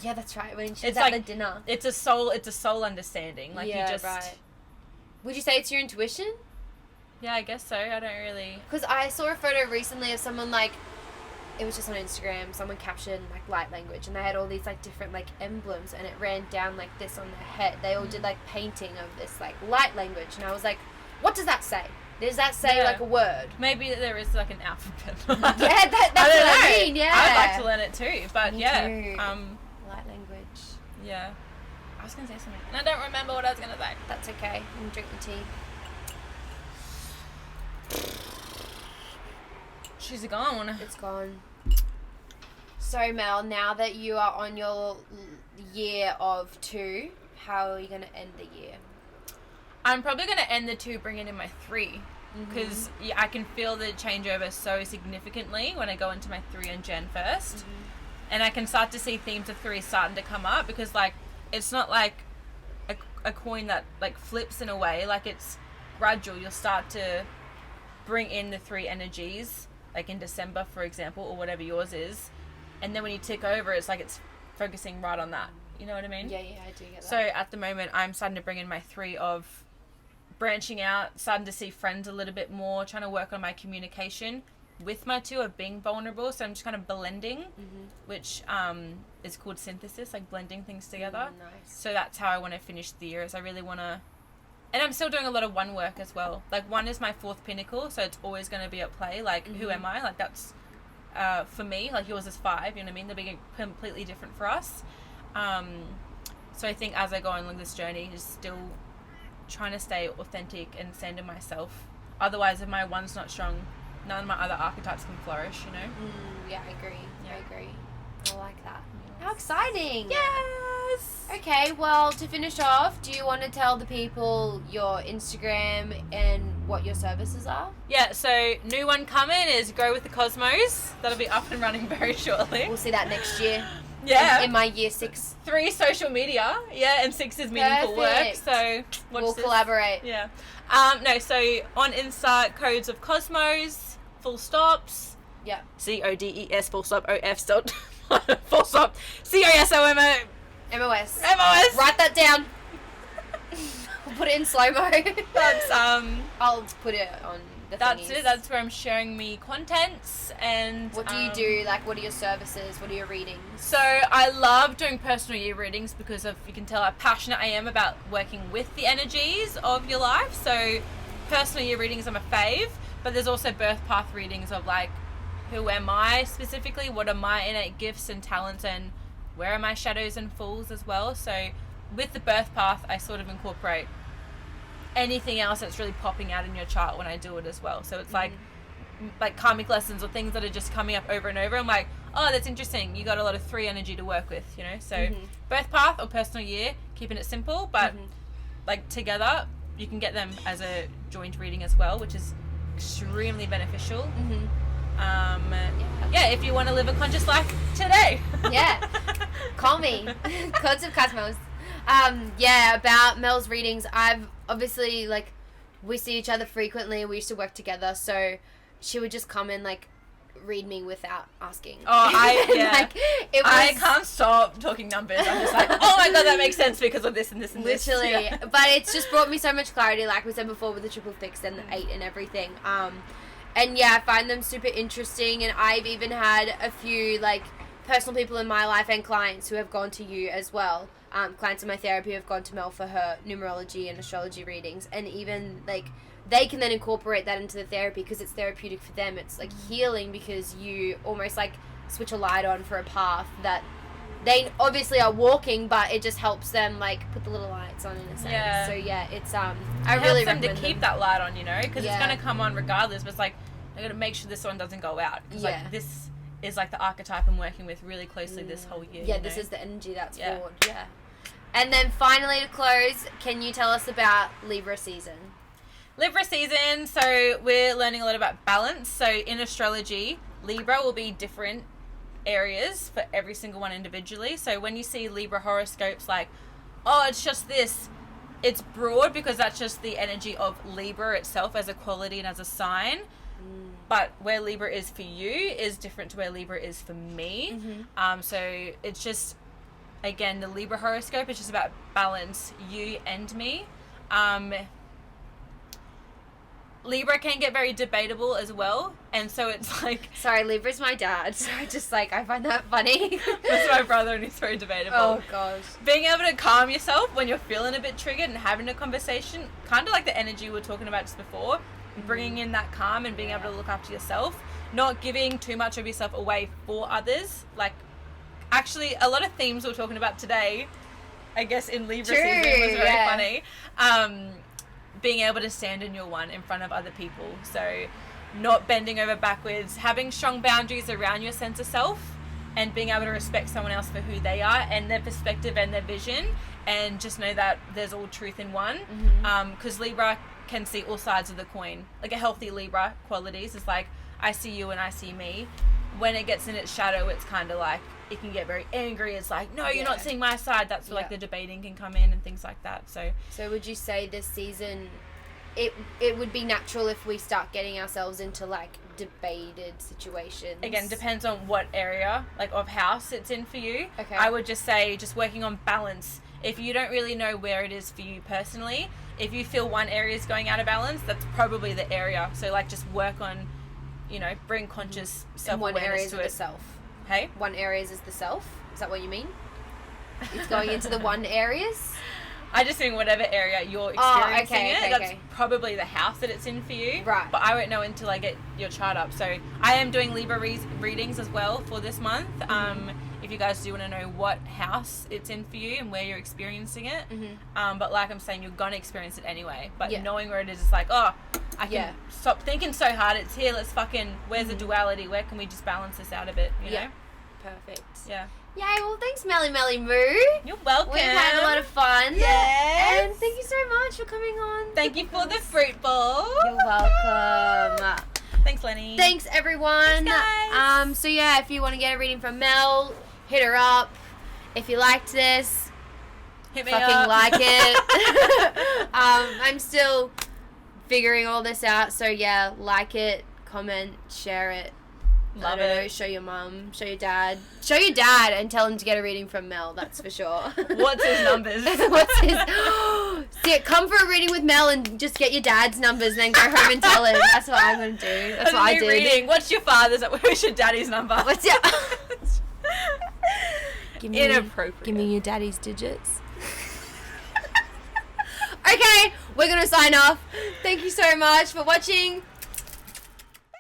Yeah, that's right. When she's It's at like the dinner. It's a soul understanding. Like, yeah, you just. Right. Would you say it's your intuition? Yeah, I guess so. I don't really. Because I saw a photo recently of someone like, it was just on Instagram, someone captioned like light language, and they had all these like different like emblems, and it ran down like this on their head. They all did like painting of this like light language, and I was like, what does that say? Does that say like a word? Maybe there is like an alphabet. That's what I mean. Yeah, I'd like to learn it too, but Me yeah, too. Light language. Yeah, I was gonna say something, and I don't remember what I was gonna say. That's okay. I'm gonna drink the tea. She's gone. It's gone. So Mel, now that you are on your year of 2, how are you going to end the year? I'm probably going to end the 2 bringing in my 3, because I can feel the changeover so significantly when I go into my 3 on Jan 1st, and I can start to see themes of 3 starting to come up, because like it's not like a coin that like flips in a way, like it's gradual. You'll start to bring in the 3 energies, like in December, for example, or whatever yours is. And then when you tick over, it's like it's focusing right on that. You know what I mean? Yeah, I do get that. So at the moment, I'm starting to bring in my 3 of branching out, starting to see friends a little bit more, trying to work on my communication with my 2 of being vulnerable. So I'm just kind of blending, which is called synthesis, like blending things together. Nice. So that's how I want to finish the year, is I really want to... And I'm still doing a lot of 1 work as well. Like 1 is my 4th pinnacle, so it's always going to be at play. Like, who am I? Like, that's... for me, like yours is 5, you know what I mean? They'll be completely different for us. So I think as I go along this journey, just still trying to stay authentic and stand to myself. Otherwise, if my 1's not strong, none of my other archetypes can flourish, you know? Yeah, I agree. Yeah. I agree. I like that. How exciting! Yes! Okay, well, to finish off, do you want to tell the people your Instagram and what your services are? Yeah, so new one coming is Grow with the Cosmos. That'll be up and running very shortly. We'll see that next year. Yeah. In my year 6. 3 social media. Yeah, and 6 is meaningful work. So we'll collaborate. Yeah. No, so on Insta, Codes of Cosmos, full stops. Yeah. CODES, full stop, OF, still, full stop, COSOMO. MOS. MOS. Write that down. We'll put it in slow-mo. That's, I'll put it on That's thingies. it. That's where I'm sharing me contents. And What do you do? Like, what are your services? What are your readings? So I love doing personal year readings because of, you can tell how passionate I am about working with the energies of your life. So personal year readings are my fave, but there's also birth path readings of like, who am I specifically? What are my innate gifts and talents, and where are my shadows and falls as well? So with the birth path, I sort of incorporate anything else that's really popping out in your chart when I do it as well. So it's like karmic lessons or things that are just coming up over and over. I'm like, oh, that's interesting. You got a lot of 3 energy to work with, you know? So birth path or personal year, keeping it simple, but like together, you can get them as a joint reading as well, which is extremely beneficial. Yeah, if you want to live a conscious life today. Yeah. Call me. Codes of Cosmos. Yeah, about Mel's readings, I've obviously, like, we see each other frequently. We used to work together, so she would just come and, like, read me without asking. Oh, Like, it was, I can't stop talking numbers. I'm just like, oh my god, that makes sense because of this and this and literally. this. Yeah. But it's just brought me so much clarity, like we said before, with the triple fixed and the 8 and everything. And yeah, I find them super interesting, and I've even had a few, like, personal people in my life and clients who have gone to you as well. Clients in my therapy have gone to Mel for her numerology and astrology readings, and even, like, they can then incorporate that into the therapy because it's therapeutic for them. It's, like, healing because you almost, like, switch a light on for a path that they obviously are walking, but it just helps them, like, put the little lights on in a sense. Yeah. So, yeah, it's, I It really helps them recommend to keep that light on, you know, because Yeah. it's going to come on regardless, but it's like, I got to make sure this one doesn't go out. Because, Yeah. like, this is, like, the archetype I'm working with really closely this whole year. Yeah, you this know? is the energy that's Yeah. forward. Yeah. And then finally, to close, can you tell us about Libra season? Libra season, so we're learning a lot about balance. So in astrology, Libra will be different areas for every single one individually. So when you see Libra horoscopes like, oh, it's just this, it's broad because that's just the energy of Libra itself as a quality and as a sign. But where Libra is for you is different to where Libra is for me. So it's just, again, the Libra horoscope is just about balance, you and me. Libra can get very debatable as well, and so it's like... Sorry, Libra's my dad, so I just, like, I find that funny. That's my brother, and he's very debatable. Oh, gosh. Being able to calm yourself when you're feeling a bit triggered and having a conversation, kind of like the energy we were talking about just before, bringing in that calm and being able to look after yourself, not giving too much of yourself away for others. Like, actually, a lot of themes we were talking about today, I guess, in Libra season was very funny. Being able to stand in your one in front of other people. So not bending over backwards, having strong boundaries around your sense of self, and being able to respect someone else for who they are and their perspective and their vision, and just know that there's all truth in one. Because Libra can see all sides of the coin. Like, a healthy Libra qualities is like, I see you and I see me. When it gets in its shadow, it's kind of like, it can get very angry. It's like, no, you're not seeing my side. That's where like the debating can come in and things like that. So would you say this season, it would be natural if we start getting ourselves into, like, debated situations? Again, depends on what area, like, of house it's in for you. Okay. I would just say just working on balance. If you don't really know where it is for you personally, if you feel one area is going out of balance, that's probably the area. So, like, just work on, you know, bring conscious self-awareness one area is to the it. self. Hey? One areas is the self? Is that what you mean? It's going into the one areas? I just think whatever area you're experiencing that's okay. probably the house that it's in for you. Right. But I won't know until I get your chart up. So I am doing Libra readings as well for this month. If you guys do want to know what house it's in for you and where you're experiencing it. But like I'm saying, you're going to experience it anyway. But knowing where it is like, oh, I can stop thinking so hard. It's here. Let's fucking, where's the duality? Where can we just balance this out a bit, you know? Perfect. Yeah. Yay, well, thanks, Melly Moo. You're welcome. We've had a lot of fun. Yes. And thank you so much for coming on. Thank you for the fruit bowl. You're welcome. Thanks, Lennie. Thanks, everyone. Thanks, guys. So yeah, if you want to get a reading from Mel, hit her up. If you liked this, Hit me fucking up. like it. I'm still figuring all this out, so yeah, like it, comment, share it. I don't know, show your mum, show your dad. Show your dad and tell him to get a reading from Mel, that's for sure. What's his numbers? What's his... See, come for a reading with Mel and just get your dad's numbers and then go home and tell him. That's what I'm going to do. That's what I did. Reading. What's your father's? Who's your daddy's number? What's your... Inappropriate. Give me your daddy's digits. Okay, we're going to sign off. Thank you so much for watching.